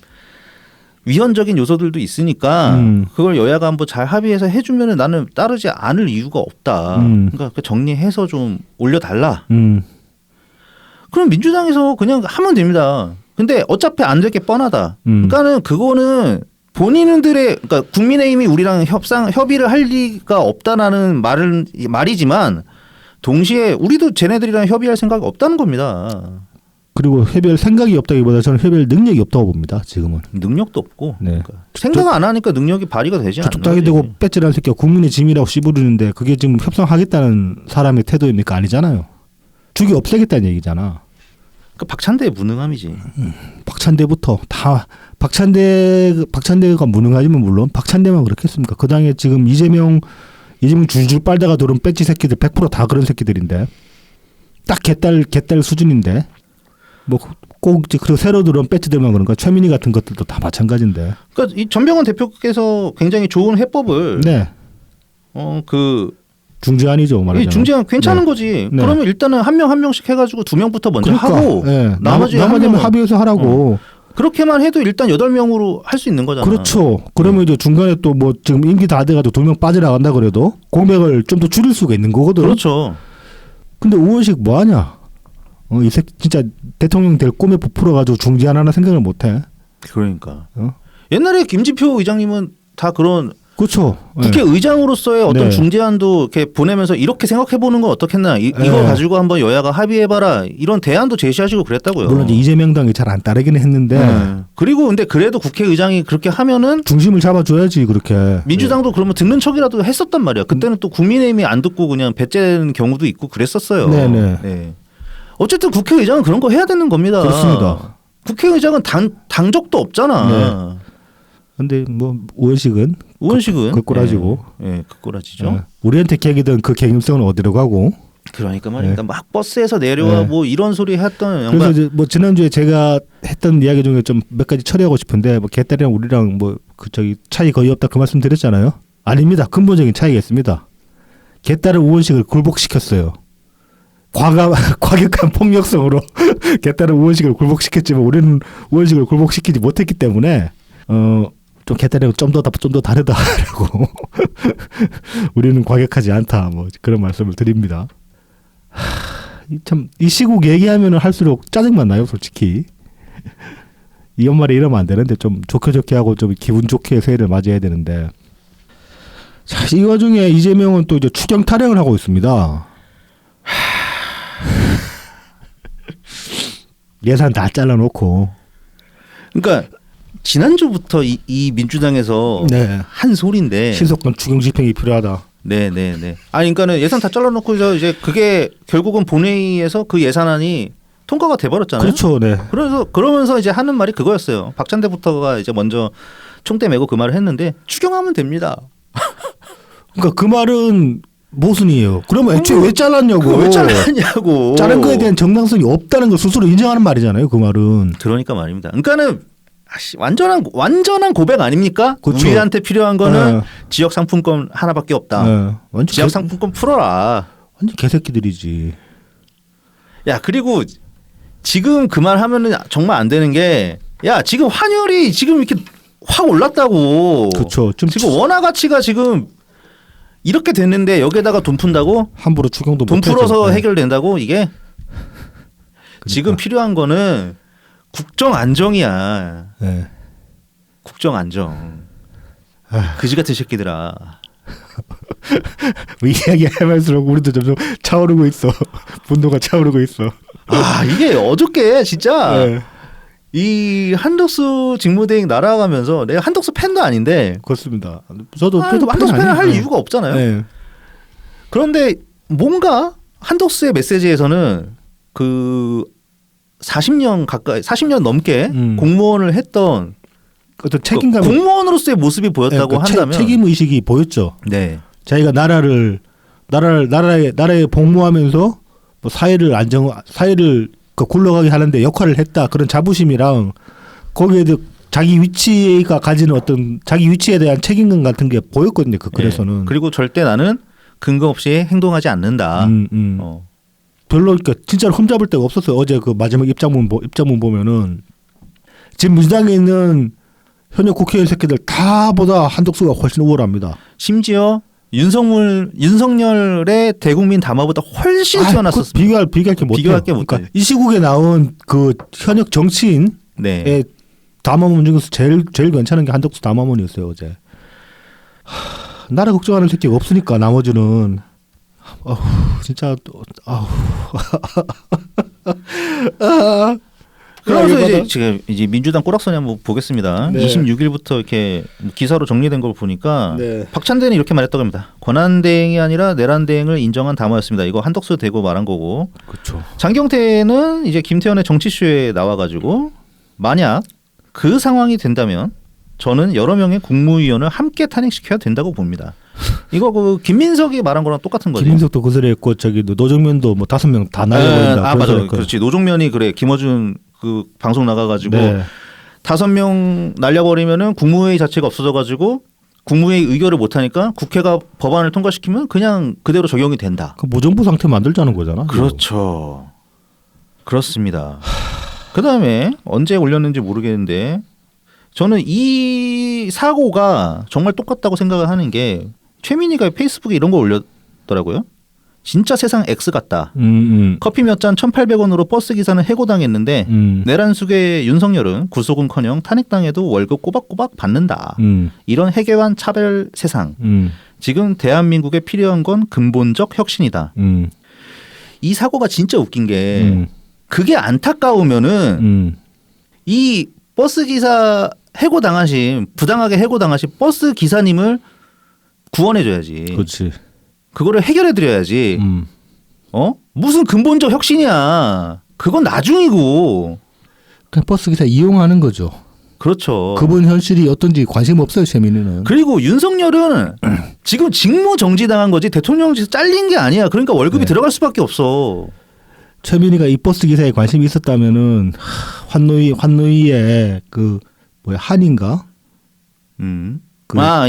위헌적인 요소들도 있으니까 그걸 여야가 한번 잘 합의해서 해주면은 나는 따르지 않을 이유가 없다. 그러니까 정리해서 좀 올려달라. 그럼 민주당에서 그냥 하면 됩니다. 근데 어차피 안 될 게 뻔하다. 그러니까는 그거는 본인들의 그러니까 국민의힘이 우리랑 협의를 할 리가 없다라는 말이지만 동시에 우리도 쟤네들이랑 협의할 생각이 없다는 겁니다. 그리고 협의할 생각이 없다기보다 저는 협의할 능력이 없다고 봅니다. 지금은. 능력도 없고 네. 그러니까 생각 안 하니까 능력이 발휘가 되지 않는 거지. 쪽딱이 되고 뺏지라는 새끼가 국민의 짐이라고 씨부르는데 그게 지금 협상하겠다는 사람의 태도입니까? 아니잖아요. 죽이 없애겠다는 얘기잖아. 그 박찬대의 무능함이지. 박찬대부터 다 박찬대가 무능하지만 물론 박찬대만 그렇겠습니까? 그 당에 지금 이재명 줄줄 빨다가 들어온 배지 새끼들 100% 다 그런 새끼들인데 딱 개딸 수준인데 뭐 꼭 그리고 새로 들어온 배지들만 그런가 최민희 같은 것들도 다 마찬가지인데. 그러니까 이 전병헌 대표께서 굉장히 좋은 해법을 네. 중재안이죠 말하자면. 중재안 괜찮은 네. 거지. 네. 그러면 일단은 한 명씩 해가지고 2명부터 먼저 그러니까, 하고 네. 나머지 나머지는 합의해서 하라고. 그렇게만 해도 일단 8명으로 할 수 있는 거잖아. 그렇죠. 그러면 이제 중간에 또 뭐 지금 임기 다 돼가지고 2명 빠져나간다 그래도 공백을 좀 더 줄일 수가 있는 거거든. 그렇죠. 근데 우원식 뭐 하냐? 이 새끼 진짜 대통령 될 꿈에 부풀어가지고 중재안 하나 생각을 못 해. 그러니까. 옛날에 김진표 의장님은 다 그런 그렇죠. 국회의장으로서의 어떤 네. 중재안도 이렇게 보내면서 이렇게 생각해보는 건 어떻겠나. 이거 가지고 한번 여야가 합의해봐라. 이런 대안도 제시하시고 그랬다고요. 물론 이제 이재명 당이 잘 안 따르기는 했는데. 그리고 근데 그래도 국회의장이 그렇게 하면은 중심을 잡아줘야지 그렇게. 민주당도 그러면 듣는 척이라도 했었단 말이야. 그때는 또 국민의힘이 안 듣고 그냥 배째는 경우도 있고 그랬었어요. 네네. 네. 어쨌든 국회의장은 그런 거 해야 되는 겁니다. 그렇습니다. 국회의장은 당적도 없잖아. 네. 근데 뭐 우원식은 그 꼬라지고. 그 꼬라지죠. 우리한테 개기던 그 개임성은 어디로 가고. 그러니까 말이니까 막 버스에서 내려와 뭐 이런 소리 했던 양반. 그래서 이제 뭐 지난주에 제가 했던 이야기 중에 좀 몇 가지 처리하고 싶은데 뭐 개딸이랑 우리랑 뭐 그 차이 거의 없다 그 말씀 드렸잖아요. 아닙니다. 근본적인 차이가 있습니다. 개딸의 우원식을 굴복시켰어요. 과격한 폭력성으로 개딸의 우원식을 굴복시켰지만 우리는 우원식을 굴복시키지 못했기 때문에 좀 개딸이랑 좀 더 다르다라고 우리는 과격하지 않다 뭐 그런 말씀을 드립니다. 참 이 시국 얘기하면 할수록 짜증만 나요 솔직히. 이 연말에 이러면 안 되는데 좀 좋게 하고 좀 기분 좋게 새해를 맞이해야 되는데 자, 이 와중에 이재명은 또 이제 추경 타령을 하고 있습니다. 예산 다 잘라놓고. 그러니까 지난주부터 이 민주당에서 네. 한 소리인데 신속한 추경 집행이 필요하다. 네네네. 아니 그러니까는 예산 다 잘라놓고 이제 그게 결국은 본회의에서 그 예산안이 통과가 돼버렸잖아요. 그렇죠. 네. 그러면서 이제 하는 말이 그거였어요. 박찬대부터가 이제 먼저 총대 메고 그 말을 했는데 추경하면 됩니다. 그러니까 그 말은 모순이에요. 그러면 애초에 왜 잘랐냐고. 왜 잘랐냐고. 자른 거에 대한 정당성이 없다는 걸 스스로 인정하는 말이잖아요. 그 말은. 그러니까 말입니다. 그러니까는 완전한 고백 아닙니까? 그쵸. 우리한테 필요한 거는 네. 지역 상품권 하나밖에 없다. 네. 완전 지역 상품권 풀어라. 완전 개새끼들이지. 야 그리고 지금 그 말 하면은 정말 안 되는 게 야 지금 환율이 지금 이렇게 확 올랐다고. 그렇죠. 지금 원화 가치가 지금 이렇게 됐는데 여기에다가 돈 푼다고? 함부로 추경도 돈 못하죠. 풀어서 네. 해결된다고 이게? 그러니까. 지금 필요한 거는 국정 안정이야. 네. 국정 안정. 그지 같은 새끼들아. 뭐 이야기 하면서 우리도 점점 차오르고 있어. 분노가 차오르고 있어. 아 이게 어저께 진짜 네. 이 한덕수 직무대행 날아가면서 내가 한덕수 팬도 아닌데 그렇습니다. 저도 한덕수 팬을 할 아니에요. 이유가 없잖아요. 네. 그런데 뭔가 한덕수의 메시지에서는 그 40년 넘게 공무원을 했던 어떤 책임감, 공무원으로서의 모습이 보였다고 한다면 책임 의식이 보였죠. 네. 자기가 나라에 복무하면서 뭐 사회를 굴러가게 하는데 역할을 했다 그런 자부심이랑 거기에 자기 위치가 가지는 어떤 자기 위치에 대한 책임감 같은 게 보였거든요. 그 글에서는. 네. 그리고 절대 나는 근거 없이 행동하지 않는다. 별로 그러니까 진짜로 흠잡을 데가 없었어요. 어제 그 마지막 입장문 보면은 지금 민주당에 있는 현역 국회의원 새끼들 다보다 한덕수가 훨씬 우월합니다. 심지어 윤석열의 대국민 담화보다 훨씬 뛰어났었습니다. 비교할 게 못해요. 비교할 게 못해요. 그러니까 이 시국에 나온 그 현역 정치인의 네. 담화문 중에서 제일 괜찮은 게 한덕수 담화문이었어요 어제. 나라 걱정하는 새끼가 없으니까 나머지는 진짜 그러면서 이제 민주당 꼬락서니 한번 보겠습니다. 네. 26일부터 이렇게 기사로 정리된 걸 보니까 네. 박찬대는 이렇게 말했다고 합니다. 권한대행이 아니라 내란대행을 인정한 담화였습니다. 이거 한덕수 대고 말한 거고. 그렇죠. 장경태는 이제 김태현의 정치쇼에 나와가지고 만약 그 상황이 된다면 저는 여러 명의 국무위원을 함께 탄핵시켜야 된다고 봅니다. 이거 그 김민석이 말한 거랑 똑같은 거죠. 김민석도 그 소리 했고 저기 노정면도 뭐 5명 다 날려버린다. 맞아. 그렇지. 노종면이 그래. 김어준 그 방송 나가가지고 네. 5명 날려버리면은 국무회의 자체가 없어져가지고 국무회의 의결을 못하니까 국회가 법안을 통과시키면 그냥 그대로 적용이 된다. 그 무정부 상태 만들자는 거잖아. 그렇죠. 그렇습니다. 그 다음에 언제 올렸는지 모르겠는데 저는 이 사고가 정말 똑같다고 생각을 하는 게 최민희가 페이스북에 이런 거 올렸더라고요. 진짜 세상 X 같다. 커피 몇 잔 1,800원으로 버스 기사는 해고당했는데 내란 숙의 윤석열은 구속은커녕 탄핵당해도 월급 꼬박꼬박 받는다. 이런 해괴한 차별 세상. 지금 대한민국에 필요한 건 근본적 혁신이다. 이 사고가 진짜 웃긴 게 그게 안타까우면은 이 버스 기사 부당하게 해고당하신 버스 기사님을 구원해줘야지. 그렇지. 그거를 해결해드려야지. 무슨 근본적 혁신이야. 그건 나중이고. 그냥 버스 기사 이용하는 거죠. 그렇죠. 그분 현실이 어떤지 관심 없어요, 최민희는. 그리고 윤석열은 지금 직무 정지당한 거지 대통령직에서 잘린 게 아니야. 그러니까 월급이 들어갈 수밖에 없어. 최민희가 이 버스 기사에 관심이 있었다면은 환노위에 그 뭐야 한인가?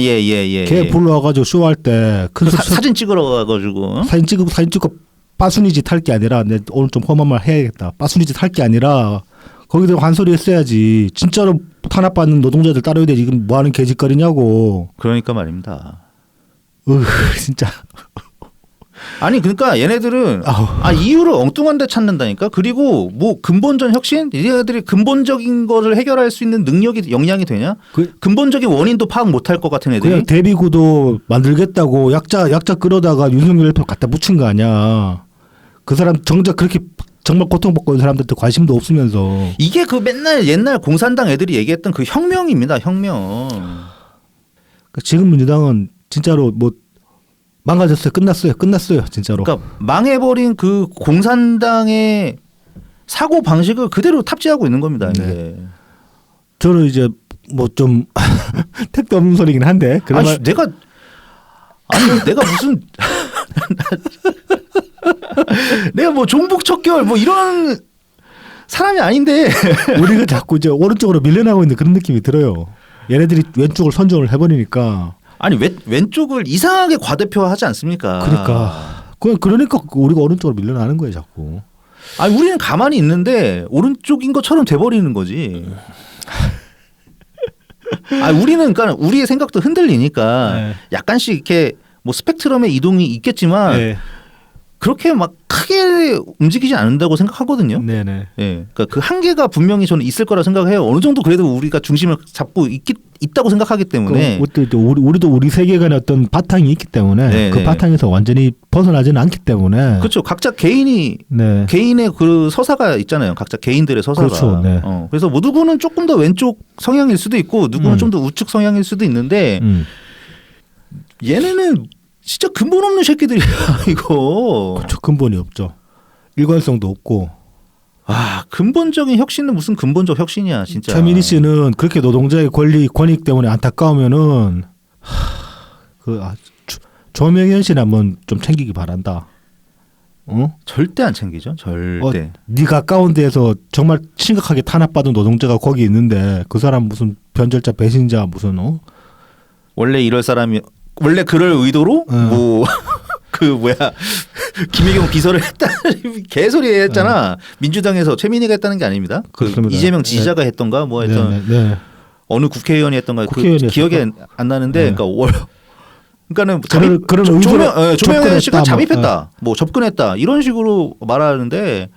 예. 걔 불러와가지고 쇼할 때 큰 사진 찍으러 가가지고 사진 찍고 빠순이짓 할 게 아니라 내 오늘 좀 험한 말 해야겠다. 빠순이짓 할 게 아니라 거기서 환소리 했어야지. 진짜로 탄압받는 노동자들 따라야 돼. 지금 뭐 하는 개짓거리냐고. 그러니까 말입니다. 진짜. 아니 그러니까 얘네들은 이유를 엉뚱한 데 찾는다니까. 그리고 뭐 근본적 혁신? 얘네들이 근본적인 거를 해결할 수 있는 능력이 역량이 되냐? 근본적인 원인도 파악 못할 것 같은 애들이. 그냥 대비구도 만들겠다고 약자 끌어다가 윤석열 갖다 붙인 거 아니야. 그 사람 정작 그렇게 정말 고통받고 있는 사람들한테 관심도 없으면서. 이게 그 맨날 옛날 공산당 애들이 얘기했던 그 혁명입니다. 혁명. 지금 민주당은 진짜로 뭐 망가졌어요. 끝났어요. 진짜로. 그러니까 망해버린 그 공산당의 사고 방식을 그대로 탑재하고 있는 겁니다. 이게. 네. 저는 이제 뭐 좀 택도 없는 소리긴 한데. 내가 무슨 내가 뭐 종북 척결 뭐 이런 사람이 아닌데 우리가 자꾸 이제 오른쪽으로 밀려나고 있는 그런 느낌이 들어요. 얘네들이 왼쪽을 선정을 해버리니까. 아니 왼쪽을 이상하게 과대표하지 않습니까? 그러니까 우리가 오른쪽으로 밀려나는 거예요, 자꾸. 아니 우리는 가만히 있는데 오른쪽인 것처럼 돼버리는 거지. 우리는 그러니까 우리의 생각도 흔들리니까 네. 약간씩 이렇게 뭐 스펙트럼의 이동이 있겠지만 네. 그렇게 막 크게 움직이지 않는다고 생각하거든요. 네네. 예, 그러니까 그 한계가 분명히 저는 있을 거라 생각해요. 어느 정도 그래도 우리가 중심을 잡고 있다고 생각하기 때문에. 우리도 우리 세계관의 어떤 바탕이 있기 때문에 네네. 그 바탕에서 완전히 벗어나지는 않기 때문에. 그렇죠. 각자 개인의 그 서사가 있잖아요. 각자 개인들의 서사가. 그렇죠. 네. 그래서 뭐 누구는 조금 더 왼쪽 성향일 수도 있고 누구는 좀 더 우측 성향일 수도 있는데 얘네는 진짜 근본 없는 새끼들이야 이거. 그렇죠. 근본이 없죠. 일관성도 없고. 근본적인 혁신은 무슨 근본적 혁신이야 진짜. 최민희 씨는 그렇게 노동자의 권익 때문에 안타까우면은 조명현 씨는 한번 좀 챙기기 바란다. 절대 안 챙기죠. 절대. 네 가까운 데에서 정말 심각하게 탄압받은 노동자가 거기 있는데 그 사람 무슨 변절자 배신자 무슨 원래 이럴 사람이 원래 그럴 의도로 뭐 그 뭐야 김혜경 비서를 했다 개소리 했잖아. 민주당에서 최민희가 했다는 게 아닙니다. 그 이재명 지지자가 했던가 뭐 했던 어느 국회의원이 했던가 그 기억이 안 나는데 그러니까는 조명현 씨가 잠입했다, 뭐 접근했다 이런 식으로 말하는데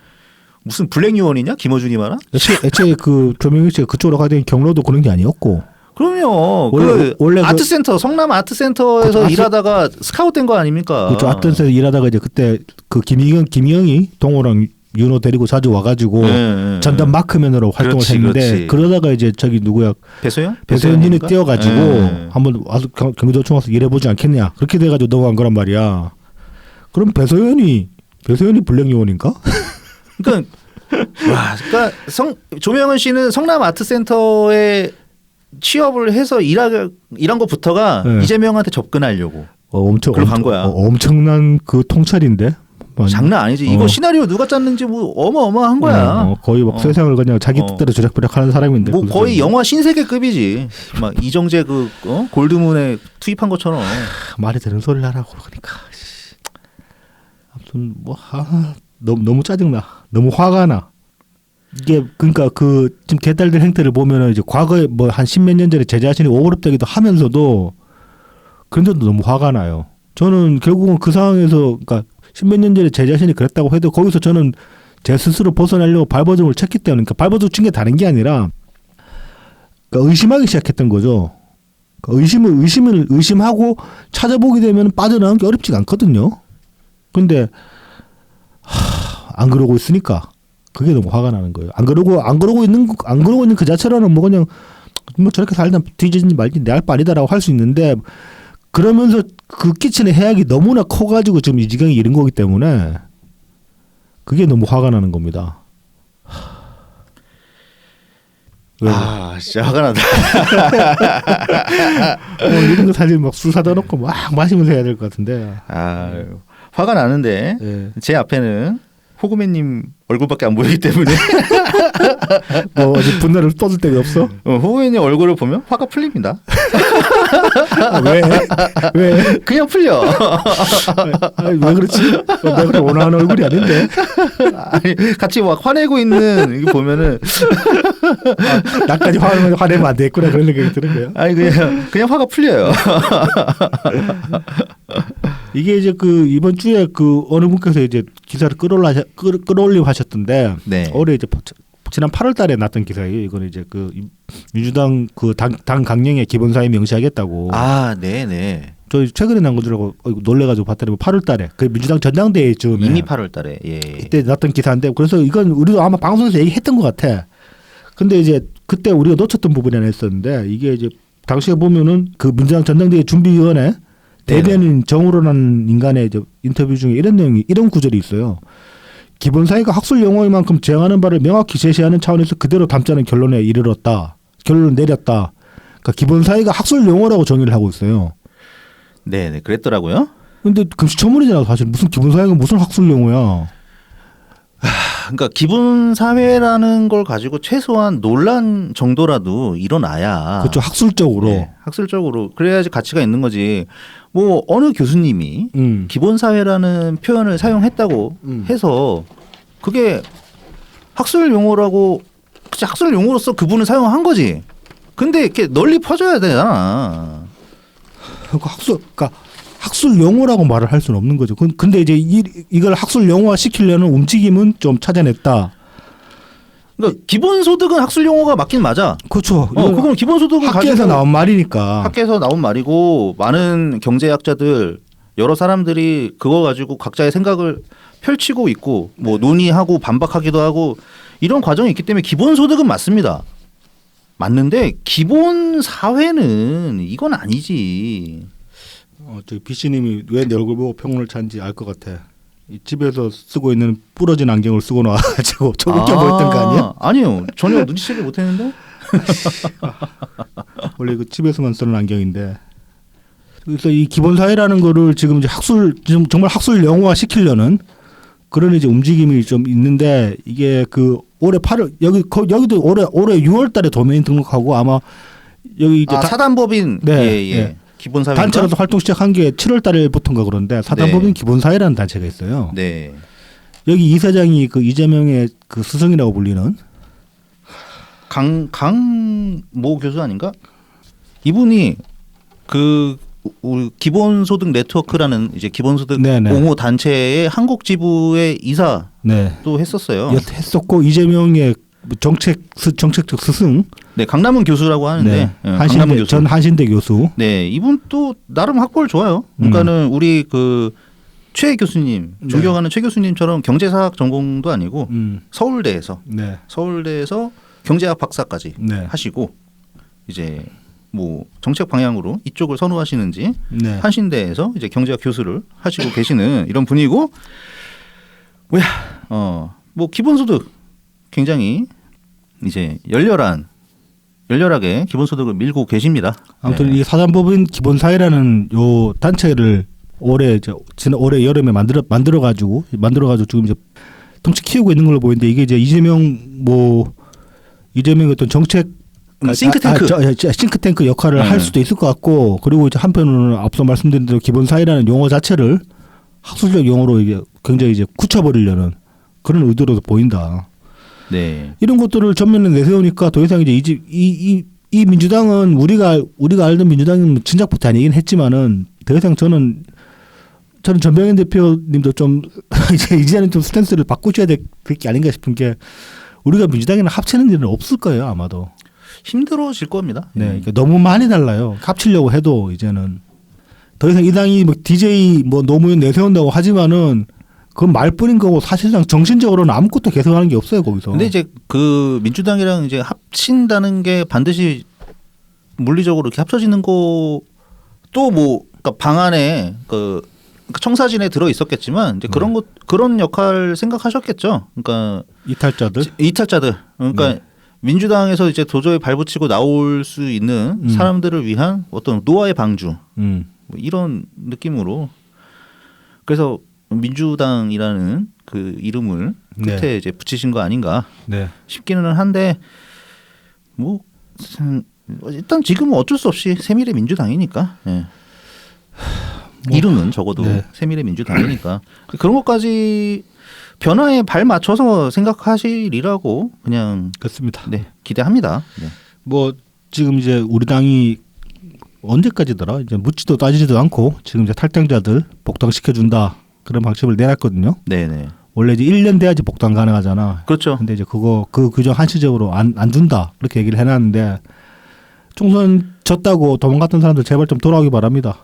무슨 블랙 요원이냐 김어준이 말아? 애초에 그 조명현 씨가 그쪽으로 가던 경로도 그런 게 아니었고. 그럼요. 원래 아트센터 성남 아트센터에서 일하다가 스카웃된 거 아닙니까? 그렇죠. 아트센터에서 일하다가 이제 그때 그 김희영이 동호랑 윤호 데리고 자주 와가지고 전담 마크맨으로 활동을 했는데 그러다가 이제 저기 누구야 배소연이 뛰어가지고 한번 와서 경기도청 와서 일해보지 않겠냐 그렇게 돼가지고 넘어간 거란 말이야. 그럼 배소연이 블랙 요원인가? 그러니까 조명은 씨는 성남 아트센터에 취업을 해서 일한 것부터가 이재명한테 접근하려고 간 거야. 엄청난 그 통찰인데. 장난 아니지. 이거 시나리오 누가 짰는지 뭐 어마어마한 거야. 거의 막 세상을 그냥 자기 뜻대로 조작하는 사람인데. 뭐 거의 영화 신세계급이지. 막 이정재 그 골드문에 투입한 것처럼. 말이 되는 소리를 하라고 그러니까. 아무튼 뭐 너무 짜증나. 너무 화가 나. 이게 그러니까 그 지금 개딸들 행태를 보면은 이제 과거에 뭐 한 십몇 년 전에 제 자신이 오버랩되기도 하면서도 그런데도 너무 화가 나요. 저는 결국은 그 상황에서 그러니까 십몇 년 전에 제 자신이 그랬다고 해도 거기서 저는 제 스스로 벗어나려고 발버둥을 쳤기 때문에 그러니까 발버둥 친 게 다른 게 아니라 그러니까 의심하기 시작했던 거죠. 그러니까 의심하고 찾아보게 되면 빠져나오는 게 어렵지가 않거든요. 근데 안 그러고 있으니까 그게 너무 화가 나는 거예요. 안 그러고 있는 그 자체로는 뭐 그냥 뭐 저렇게 살다 뒤지든지 말지 내 할 바 아니다라고 할 수 있는데 그러면서 그 끼치는 해악이 너무나 커가지고 지금 이 지경에 이른 거기 때문에 그게 너무 화가 나는 겁니다. 진짜 화가 나다. 이런 거 사실 막 술 사다 놓고 막 마시면서 해야 될 것 같은데. 화가 나는데 제 앞에는 호구맨님 얼굴밖에 안 보이기 때문에 뭐 어디 분노를 뻗을 데가 없어? 호구맨님 얼굴을 보면 화가 풀립니다. 왜? 왜? 그냥 풀려. 아니, 왜 그렇지? 내가 그렇게 원하는 얼굴이 아닌데. 아니, 같이 막 화내고 있는 이거 보면은 나까지 화내면 안 되겠구나 그런 생각이 드는 거예요. 아니 그냥 화가 풀려요. 이게 이제 그 이번 주에 그 어느 분께서 이제 기사를 끌어올리고 하셨던데 네. 올해 이제 지난 8월달에 났던 기사예요. 이거는 이제 그 민주당 그 당 강령에 기본 사회 명시하겠다고. 아, 네네. 저 최근에 난 건줄 알고 놀래가지고 봤더니 8월달에 그 민주당 전당대회 즈음에 이미 8월달에 예. 이때 났던 기사인데 그래서 이건 우리도 아마 방송에서 얘기했던 것 같아. 근데 이제 그때 우리가 놓쳤던 부분이 하나 있었는데 이게 이제 당시에 보면은 그 민주당 전당대회 준비위원회 대변인 정우로라는 인간의 이제 인터뷰 중에 이런 내용이 이런 구절이 있어요. 기본 사회가 학술 용어인 만큼 제한하는 바를 명확히 제시하는 차원에서 그대로 담자는 결론을 내렸다. 그러니까 기본 사회가 학술 용어라고 정의를 하고 있어요. 네네 그랬더라고요. 근데 금시초문이잖아 사실 무슨 기본 사회가 무슨 학술 용어야. 그러니까 기본 사회라는 걸 가지고 최소한 논란 정도라도 일어나야 그렇죠 학술적으로. 네, 학술적으로 그래야지 가치가 있는 거지. 뭐 어느 교수님이 기본 사회라는 표현을 사용했다고 해서 그게 학술 용어라고 학술 용어로서 그분은 사용한 거지. 근데 이렇게 널리 퍼져야 되잖아. 그러니까 학술 용어라고 말을 할 수는 없는 거죠. 근데 이제 이걸 학술 용어화 시키려는 움직임은 좀 찾아냈다. 그러니까 기본소득은 학술 용어가 맞긴 맞아. 그렇죠. 그건 기본소득은 학계에서 나온 말이니까. 학계에서 나온 말이고 많은 경제학자들 여러 사람들이 그거 가지고 각자의 생각을 펼치고 있고 뭐 논의하고 반박하기도 하고 이런 과정이 있기 때문에 기본소득은 맞습니다. 맞는데 기본 사회는 이건 아니지. 저기 비씨님이 왜 내 얼굴 보고 평론을 찾는지 알 것 같아. 이 집에서 쓰고 있는 부러진 안경을 쓰고 나와가지고 좀 웃겨 보였던 거 아니야? 아니요, 전혀 눈치채지 못했는데. 원래 그 집에서만 쓰는 안경인데. 그래서 이 기본 사회라는 거를 지금 이제 정말 학술 영어화 시키려는 그런 이제 움직임이 좀 있는데 이게 그 올해 8월 여기도 올해 6월달에 도메인 등록하고 아마 여기 이제 사단법인 네, 예. 기본 사회 단체로서 활동 시작한 게 7월달부터인가 그런데 사단법인 기본 사회라는 단체가 있어요. 네. 여기 이사장이 그 이재명의 그 스승이라고 불리는 강모 교수 아닌가? 이분이 그 기본소득 네트워크라는 이제 기본소득 옹호 단체의 한국 지부의 이사도 했었어요. 했었고 이재명의 정책적 스승. 네, 강남은 교수라고 하는데 한신대, 교수. 전 한신대 교수. 네, 이분 또 나름 학벌 좋아요. 그러니까는 우리 그 최 교수님 존경하는 최 교수님처럼 경제사학 전공도 아니고 서울대에서 경제학 박사까지 하시고 이제 뭐 정책 방향으로 이쪽을 선호하시는지 한신대에서 이제 경제학 교수를 하시고 계시는 이런 분이고 뭐 기본소득 굉장히 이제 열렬하게 기본소득을 밀고 계십니다. 아무튼 이 사단법인 기본사회라는 요 단체를 올해 여름에 만들어 가지고 지금 이제 덩치 키우고 있는 걸로 보이는데 이게 이제 이재명의 어떤 정책 싱크탱크 역할을 할 수도 있을 것 같고 그리고 이제 한편으로는 앞서 말씀드린 대로 기본사회라는 용어 자체를 학술적 용어로 이게 굉장히 이제 굳혀버리려는 그런 의도로도 보인다. 네. 이런 것들을 전면에 내세우니까 더 이상 이제 이 민주당은 우리가 알던 민주당은 진작부터 아니긴 했지만은 더 이상 저는 전병현 대표님도 좀 이제는 좀 스탠스를 바꾸셔야 될 게 아닌가 싶은 게 우리가 민주당이랑 합치는 일은 없을 거예요 아마도. 힘들어질 겁니다. 네, 그러니까 너무 많이 달라요. 합치려고 해도 이제는 더 이상 이 당이 뭐 DJ 뭐 노무현 내세운다고 하지만은 그건 말뿐인 거고 사실상 정신적으로는 아무것도 개선하는 게 없어요 거기서. 근데 이제 그 민주당이랑 이제 합친다는 게 반드시 물리적으로 이렇게 합쳐지는 거 또 뭐 그러니까 방안에 그 청사진에 들어 있었겠지만 이제 그런 역할 생각하셨겠죠. 그러니까 이탈자들. 그러니까 민주당에서 이제 도저히 발붙이고 나올 수 있는 사람들을 위한 어떤 노아의 방주 뭐 이런 느낌으로 그래서 민주당이라는 그 이름을 끝에 이제 붙이신 거 아닌가 싶기는 한데 뭐 일단 지금은 어쩔 수 없이 새미래민주당이니까. 예. 이름은 적어도 네. 새미래민주당이니까 그런 것까지 변화에 발 맞춰서 생각하시리라고 그냥 그렇습니다. 네, 기대합니다. 네. 뭐 지금 이제 우리 당이 언제까지더라? 이제 묻지도 따지지도 않고 지금 이제 탈당자들 복당시켜 준다 그런 방침을 내놨거든요. 네네. 원래 이제 1년 돼야지 복당 가능하잖아. 그렇죠. 근데 이제 그 규정 한시적으로 안 준다 그렇게 얘기를 해놨는데 총선 졌다고 도망갔던 사람들 제발 좀 돌아오기 바랍니다.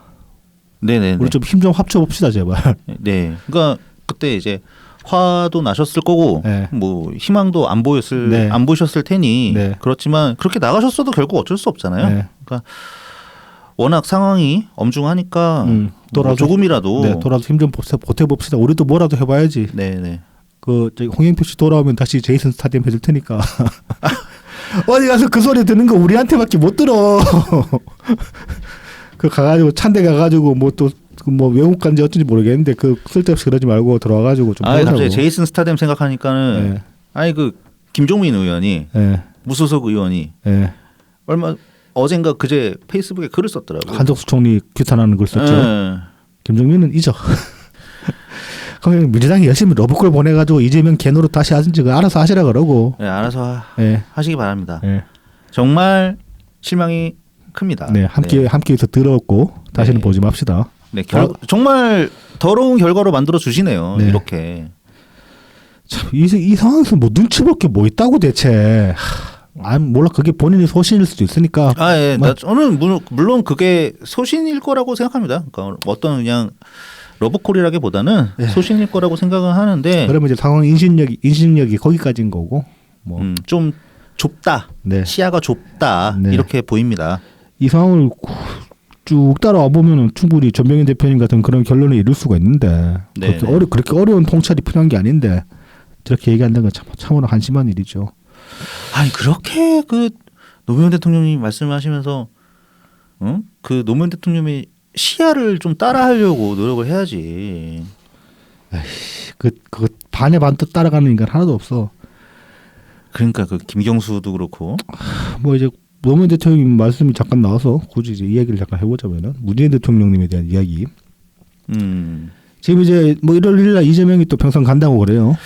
네네. 우리 좀 힘 좀 합쳐 봅시다 제발. 네. 그러니까 그때 이제 화도 나셨을 거고 네. 뭐 희망도 안 네. 보셨을 테니 네. 그렇지만 그렇게 나가셨어도 결국 어쩔 수 없잖아요. 네. 그러니까 워낙 상황이 엄중하니까 뭐 조금이라도 네, 돌아서 힘 좀 보태 봅시다. 우리도 뭐라도 해봐야지. 네네. 그 저기 홍영표 씨 돌아오면 다시 제이슨 스타디움 해줄 테니까. 어디 가서 그 소리 듣는 거 우리한테밖에 못 들어. 그 가가지고 찬데 가가지고 뭐 또 뭐 외국 간지 어쩐지 모르겠는데 그 쓸데없이 그러지 말고 들어와가지고 좀. 아 갑자기 제이슨 스타디움 생각하니까는 네. 아니 그 김종민 의원이 네. 무소속 의원이 네. 얼마 어젠가 그제 페이스북에 글을 썼더라고요. 한덕수 총리 규탄하는 걸 썼죠. 네. 김종민은 잊어. 그럼 민주당이 열심히 러브콜 보내가지고 이재명 개노릇 다시 하든지 알아서 하시라 그러고. 네, 알아서 네. 하시기 바랍니다. 네. 정말 실망이 큽니다. 네, 함께해서 더럽고 다시는 네. 보지 맙시다. 네, 정말 더러운 결과로 만들어 주시네요. 네. 이렇게. 참, 이 상황에서 뭐 눈치 볼 게 뭐 있다고 대체. 몰라 그게 본인의 소신일 수도 있으니까. 아, 예. 저는 물론 그게 소신일 거라고 생각합니다. 그러니까 어떤 그냥 러브콜이라기보다는 소신일 거라고 생각은 하는데. 그러면 이제 상황 인식력이 거기까지인 거고. 뭐. 좀 좁다. 네. 시야가 좁다. 네. 이렇게 보입니다. 이 상황을 쭉 따라와 보면은 충분히 전병현 대표님 같은 그런 결론을 이룰 수가 있는데 네. 그렇게 어려운 통찰이 필요한 게 아닌데 저렇게 얘기한다는 건 참으로 한심한 일이죠. 아니 그렇게 그 노무현 대통령이 말씀하시면서 그 노무현 대통령이 시야를 좀 따라하려고 노력을 해야지. 그 반의 반도 따라가는 인간 하나도 없어. 그러니까 그 김경수도 그렇고. 뭐 이제 노무현 대통령 말씀이 잠깐 나와서 굳이 이제 이야기를 잠깐 해보자면은 문재인 대통령님에 대한 이야기. 지금 이제 뭐 1월 1일날 이재명이 또 평생 간다고 그래요.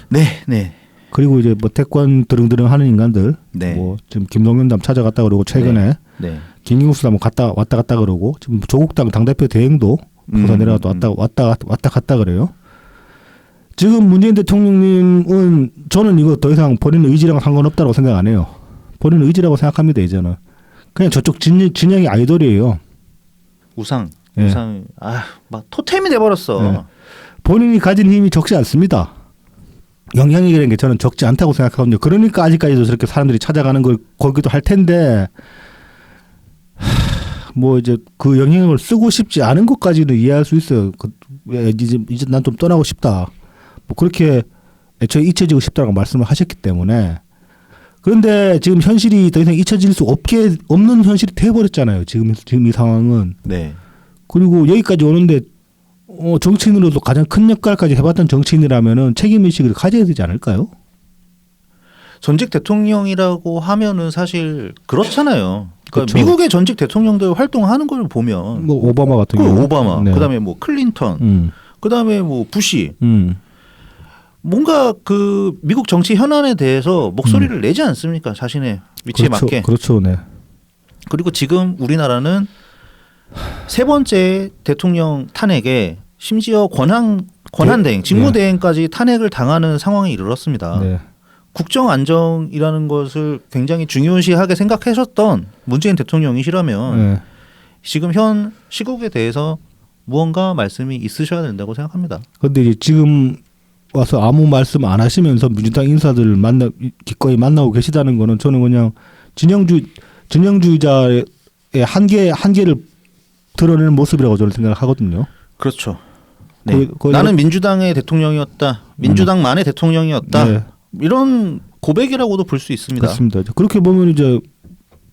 네, 네. 그리고 이제 뭐 태권 드릉드릉 하는 인간들, 네. 뭐 지금 김동연담 찾아갔다 그러고 최근에 네. 김경수담 왔다 갔다 그러고 지금 조국당 당대표 대행도 부산 내려가도 왔다 갔다 그래요. 지금 문재인 대통령님은 저는 이거 더 이상 본인 의지랑 상관없다고 생각 안 해요. 본인 의지라고 생각합니다 이제는. 그냥 저쪽 진영이 아이돌이에요. 우상, 네. 막 토템이 돼버렸어. 네. 본인이 가진 힘이 적지 않습니다. 영향력이라는 게 저는 적지 않다고 생각하거든요. 그러니까 아직까지도 저렇게 사람들이 찾아가는 걸 거기도 할 텐데 뭐 이제 그 영향을 쓰고 싶지 않은 것까지는 이해할 수 있어요. 이제 난 좀 떠나고 싶다. 뭐 그렇게 애초에 잊혀지고 싶다고 말씀을 하셨기 때문에. 그런데 지금 현실이 더 이상 잊혀질 수 없는 현실이 돼버렸잖아요. 지금 이 상황은. 네. 그리고 여기까지 오는데 정치인으로도 가장 큰 역할까지 해봤던 정치인이라면은 책임의식을 가져야 되지 않을까요? 전직 대통령이라고 하면은 사실 그렇잖아요. 그러니까 그렇죠. 미국의 전직 대통령들 활동하는 걸 보면 뭐 오바마 같은 경우. 오바마, 네. 그다음에 뭐 클린턴, 그다음에 뭐 부시. 뭔가 그 미국 정치 현안에 대해서 목소리를 내지 않습니까? 자신의 위치에 그렇죠. 맞게. 그렇죠. 네. 그리고 지금 우리나라는 세 번째 대통령 탄핵에 심지어 권한대행, 직무대행까지 탄핵을 당하는 상황에 이르렀습니다. 네. 국정 안정이라는 것을 굉장히 중요시하게 생각하셨던 문재인 대통령이시라면 네. 지금 현 시국에 대해서 무언가 말씀이 있으셔야 된다고 생각합니다. 그런데 이제 지금 와서 아무 말씀 안 하시면서 민주당 인사들을 기꺼이 만나고 계시다는 거는 저는 그냥 진영주의자의 한계를 드러내는 모습이라고 저는 생각을 하거든요. 그렇죠. 네. 나는 민주당의 대통령이었다. 민주당만의 대통령이었다. 네. 이런 고백이라고도 볼 수 있습니다. 그렇습니다. 그렇게 보면 이제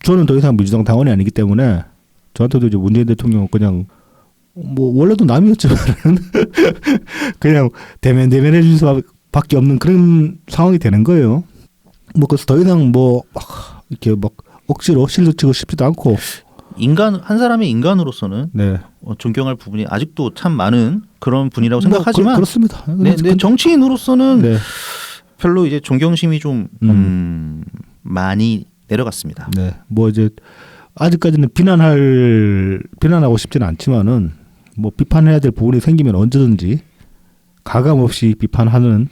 저는 더 이상 민주당 당원이 아니기 때문에 저한테도 이제 문재인 대통령은 그냥 뭐 원래도 남이었지만 그냥 대면해 줄 수밖에 없는 그런 상황이 되는 거예요. 뭐 그래서 더 이상 뭐 막 이렇게 막 억지로 실드 치고 싶지도 않고. 인간 한 사람의 인간으로서는 네. 존경할 부분이 아직도 참 많은 그런 분이라고 생각하지만 그렇습니다. 네, 정치인으로서는 네. 별로 이제 존경심이 좀 많이 내려갔습니다. 네. 뭐 이제 아직까지는 비난하고 싶지는 않지만은 뭐 비판해야 될 부분이 생기면 언제든지 가감 없이 비판하는.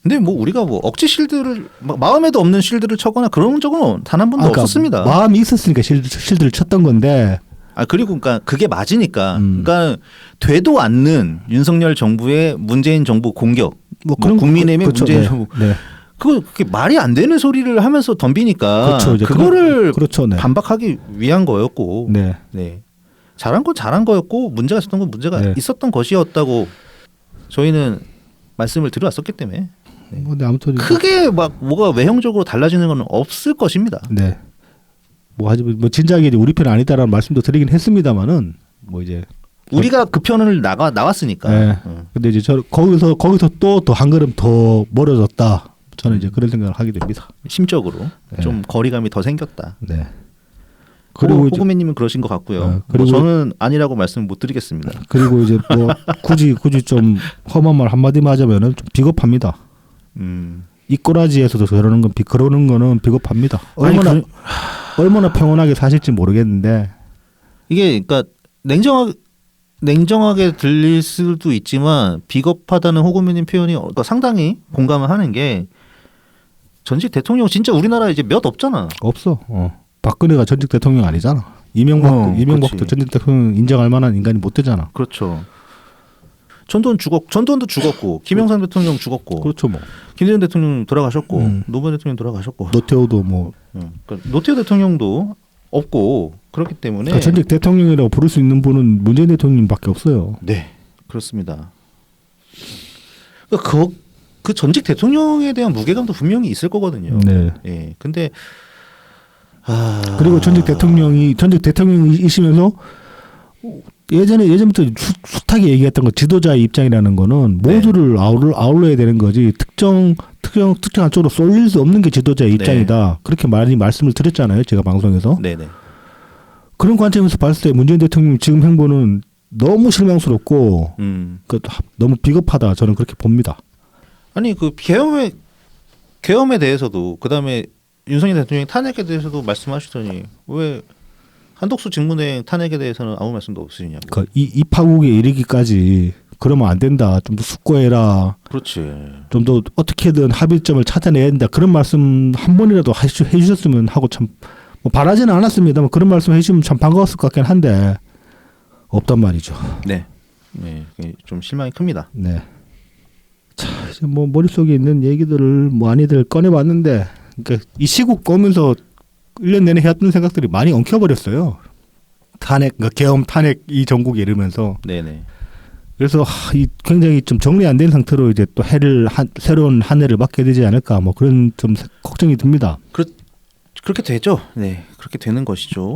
근데 뭐 우리가 뭐 억지 실드를 마음에도 없는 실드를 쳐거나 그런 적은 단 한 번도 그러니까 없었습니다. 마음이 있었으니까 실드를 쳤던 건데. 그리고 그러니까 그게 맞으니까 그러니까 되도 않는 윤석열 정부의 문재인 정부 공격, 뭐 그런 국민의힘의 그렇죠. 문재인 네. 정부 네. 그게 말이 안 되는 소리를 하면서 덤비니까 그렇죠. 이제 그거를 그렇죠. 네. 반박하기 위한 거였고, 네. 네. 잘한 건 잘한 거였고 문제가 있었던 건 문제가 네. 있었던 것이었다고 저희는 말씀을 드려왔었기 때문에 뭐 근데 아무튼 크게 막 뭐가 외형적으로 달라지는 건 없을 것입니다. 네. 뭐 하지만 뭐 진작에 이제 우리 편 아니다라는 말씀도 드리긴 했습니다만은 뭐 이제 우리가 그 편을 나왔으니까. 네. 근데 이제 저 거기서 또 한 걸음 더 멀어졌다. 저는 이제 그런 생각을 하게 됩니다. 심적으로 네. 좀 거리감이 더 생겼다. 네. 그리고 이제 호구매님은 그러신 것 같고요. 네, 뭐 그리고 저는 아니라고 말씀 못 드리겠습니다. 그리고 이제 뭐 굳이 좀 험한 말 한마디만 하자면은 좀 비겁합니다. 이 꼬라지에서도 그러는 거는 비겁합니다. 얼마나 평온하게 사실지 모르겠는데 이게 그러니까 냉정하게 들릴 수도 있지만 비겁하다는 호구매님 표현이 상당히 공감을 하는 게 전직 대통령 진짜 우리나라 이제 몇 없잖아. 없어. 박근혜가 전직 대통령 아니잖아. 이명박도 그치. 전직 대통령 인정할 만한 인간이 못 되잖아. 그렇죠. 전두환도 죽었고 김영삼 대통령 죽었고 그렇죠 뭐. 김대중 대통령 돌아가셨고 노무현 대통령 돌아가셨고 노태우도 뭐 그러니까 노태우 대통령도 없고 그렇기 때문에 그러니까 전직 대통령이라고 부를 수 있는 분은 문재인 대통령밖에 없어요. 네 그렇습니다. 그러니까 그 전직 대통령에 대한 무게감도 분명히 있을 거거든요. 네. 예. 근데 그리고 전직 대통령이시면서 예전부터 숱하게 얘기했던 거 지도자의 입장이라는 거는 모두를 아울러야 되는 거지 특정한 쪽으로 쏠릴 수 없는 게 지도자의 입장이다. 그렇게 많이 말씀을 드렸잖아요. 제가 방송에서. 네네. 그런 관점에서 봤을 때 문재인 대통령 지금 행보는 너무 실망스럽고 너무 비겁하다. 저는 그렇게 봅니다. 아니 그 계엄에 대해서도 그다음에 윤석열 대통령이 탄핵에 대해서도 말씀하시더니 왜 한덕수 직무대행 탄핵에 대해서는 아무 말씀도 없으시냐고. 그러니까 이 파국에 이르기까지 그러면 안 된다. 좀 더 숙고해라. 그렇지. 좀 더 어떻게든 합의점을 찾아내야 된다. 그런 말씀 한 번이라도 해주셨으면 하고 참 뭐 바라지는 않았습니다만 그런 말씀 해주시면 참 반가웠을 것 같긴 한데 없단 말이죠. 네. 네. 좀 실망이 큽니다. 네. 자, 이제 뭐 머릿속에 있는 얘기들을 뭐 아니들 꺼내봤는데 그러니까 이 시국 보면서 1년 내내 해왔던 생각들이 많이 엉켜버렸어요. 그러니까 계엄 탄핵 이 전국에 이르면서. 네네. 그래서 이 굉장히 좀 정리 안 된 상태로 이제 또 새로운 한 해를 맞게 되지 않을까 뭐 그런 좀 걱정이 듭니다. 그렇게 되죠. 네, 그렇게 되는 것이죠.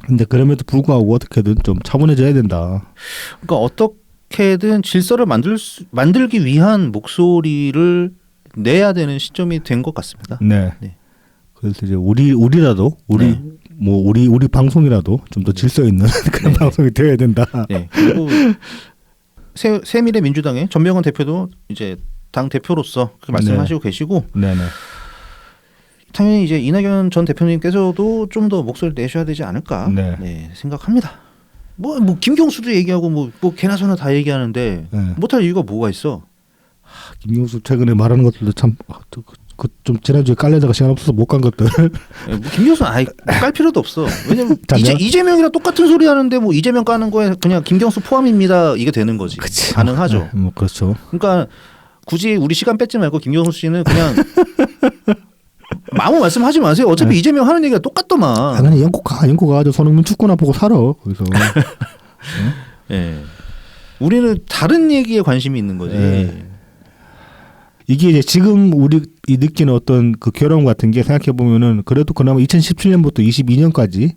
근데 그럼에도 불구하고 어떻게든 좀 차분해져야 된다. 그러니까 어떻게든 질서를 만들기 위한 목소리를 내야 되는 시점이 된 것 같습니다. 네. 네. 그래서 이제 우리라도 우리 방송이라도 좀 더 질서 있는 그런 방송이 되어야 된다. 네. 그리고 새미래민주당의 전명헌 대표도 이제 당 대표로서 그렇게 말씀하시고 계시고, 네네. 당연히 이제 이낙연 전 대표님께서도 좀 더 목소리를 내셔야 되지 않을까 생각합니다. 뭐 김경수도 얘기하고 뭐 개나 소나 다 얘기하는데 못할 이유가 뭐가 있어? 김경수 최근에 말하는 것들도 참 좀 지난주에 깔려다가 시간 없어서 못 간 것들. 뭐 김경수 깔 필요도 없어. 왜냐면 이재명이랑 똑같은 소리 하는데 뭐 이재명 까는 거에 그냥 김경수 포함입니다. 이게 되는 거지. 그치. 가능하죠. 네, 뭐 그렇죠. 그러니까 굳이 우리 시간 뺏지 말고 김경수 씨는 그냥 아무 말씀하지 마세요. 어차피 이재명 하는 얘기가 똑같더만. 그냥 영국 가서 손흥민 축구나 보고 살아. 거기서. 네. 우리는 다른 얘기에 관심이 있는 거지. 이게 이제 지금 우리 느끼는 어떤 그 괴로움 같은 게 생각해 보면은 그래도 그나마 2017년부터 22년까지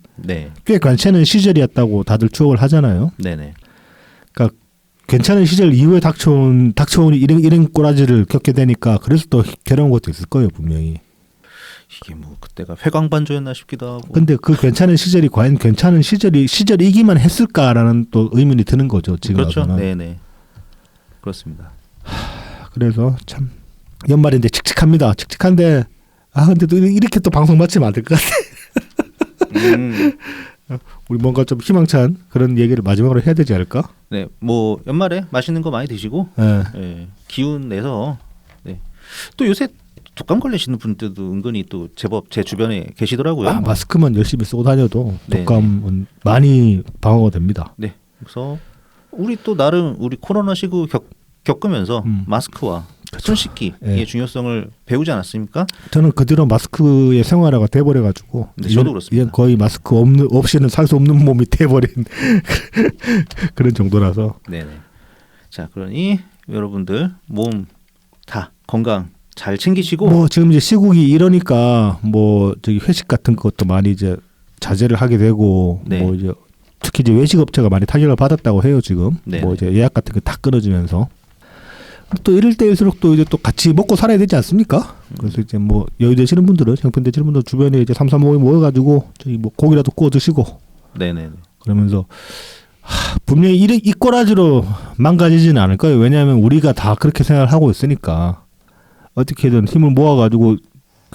꽤 괜찮은 시절이었다고 다들 추억을 하잖아요. 네네. 그러니까 괜찮은 시절 이후에 닥쳐온 이런 꼬라지를 겪게 되니까 그래서 또 괴로운 것도 있을 거예요 분명히. 이게 뭐 그때가 회광반조였나 싶기도 하고. 근데 그 괜찮은 시절이 과연 괜찮은 시절이기만 했을까라는 또 의문이 드는 거죠. 지금 그렇죠. 와서는. 네네. 그렇습니다. 그래서 참 연말인데 칙칙합니다. 칙칙한데 근데 또 이렇게 또 방송 마치면 안 될 것 같아. 우리 뭔가 좀 희망찬 그런 얘기를 마지막으로 해야 되지 않을까? 네, 뭐 연말에 맛있는 거 많이 드시고 네. 예, 기운 내서 네. 또 요새 독감 걸리시는 분들도 은근히 또 제법 제 주변에 계시더라고요. 마스크만 열심히 쓰고 다녀도 네, 독감은 많이 방어가 됩니다. 네, 그래서 우리 또 나름 우리 코로나 시국 겪으면서 마스크와 손 씻기의 네. 중요성을 배우지 않았습니까? 저는 그 뒤로 마스크의 생활화가 돼버려가지고 네, 저도 그렇습니다. 이젠 거의 마스크 없이는 살 수 없는 몸이 돼버린 그런 정도라서. 네네. 자, 그러니 여러분들 몸 다 건강 잘 챙기시고 뭐 지금 이제 시국이 이러니까 뭐 저기 회식 같은 것도 많이 이제 자제를 하게 되고 네. 뭐 이제 특히 이제 외식 업체가 많이 타격을 받았다고 해요 지금. 네. 뭐 이제 예약 같은 거 다 끊어지면서 또 이럴 때일수록 또 이제 또 같이 먹고 살아야 되지 않습니까? 그래서 이제 뭐 여유 되시는 분들은 형편 되시는 분들 주변에 이제 335에 모여가지고 저기 뭐 고기라도 구워 드시고 네네네. 그러면서 분명히 이 꼬라지로 망가지지는 않을 거예요. 왜냐하면 우리가 다 그렇게 생각을 하고 있으니까 어떻게든 힘을 모아가지고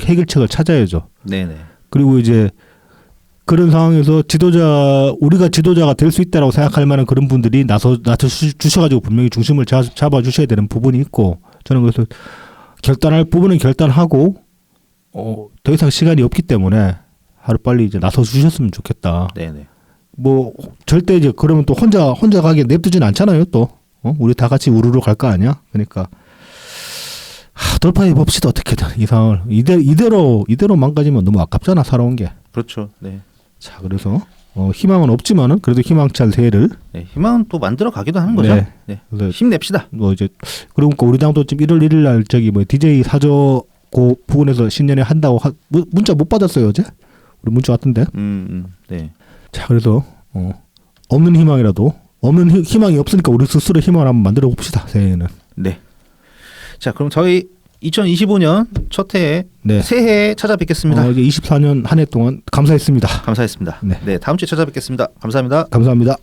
해결책을 찾아야죠. 네네. 그리고 이제 그런 상황에서 우리가 지도자가 될 수 있다라고 생각할 만한 그런 분들이 나서 주셔가지고 분명히 중심을 잡아 주셔야 되는 부분이 있고 저는 그래서 결단할 부분은 결단하고 더 이상 시간이 없기 때문에 하루 빨리 이제 나서 주셨으면 좋겠다. 네네. 뭐 절대 이제 그러면 또 혼자 가게 냅두진 않잖아요. 또 우리 다 같이 우르르 갈 거 아니야. 그러니까 돌파해 봅시다. 어떻게든 이 상황을 이대로 망가지면 너무 아깝잖아. 살아온 게. 그렇죠. 네. 자 그래서 희망은 없지만은 그래도 희망찬 새해를 네. 희망은 또 만들어 가기도 하는 거죠. 네. 네. 그래서 힘냅시다. 뭐 이제 그러니까 우리 당도 지금 1월 1일 날 저기 뭐 DJ 사저 그 부근에서 신년회 한다고 문자 못 받았어요 어제? 우리 문자 왔던데. 네. 자 그래서 없는 희망이 없으니까 우리 스스로 희망을 한번 만들어 봅시다. 새해에는. 네. 자, 그럼 저희 2025년 첫 해에 네. 새해에 찾아뵙겠습니다. 이제 24년 한 해 동안 감사했습니다. 감사했습니다. 네. 네, 다음 주에 찾아뵙겠습니다. 감사합니다. 감사합니다.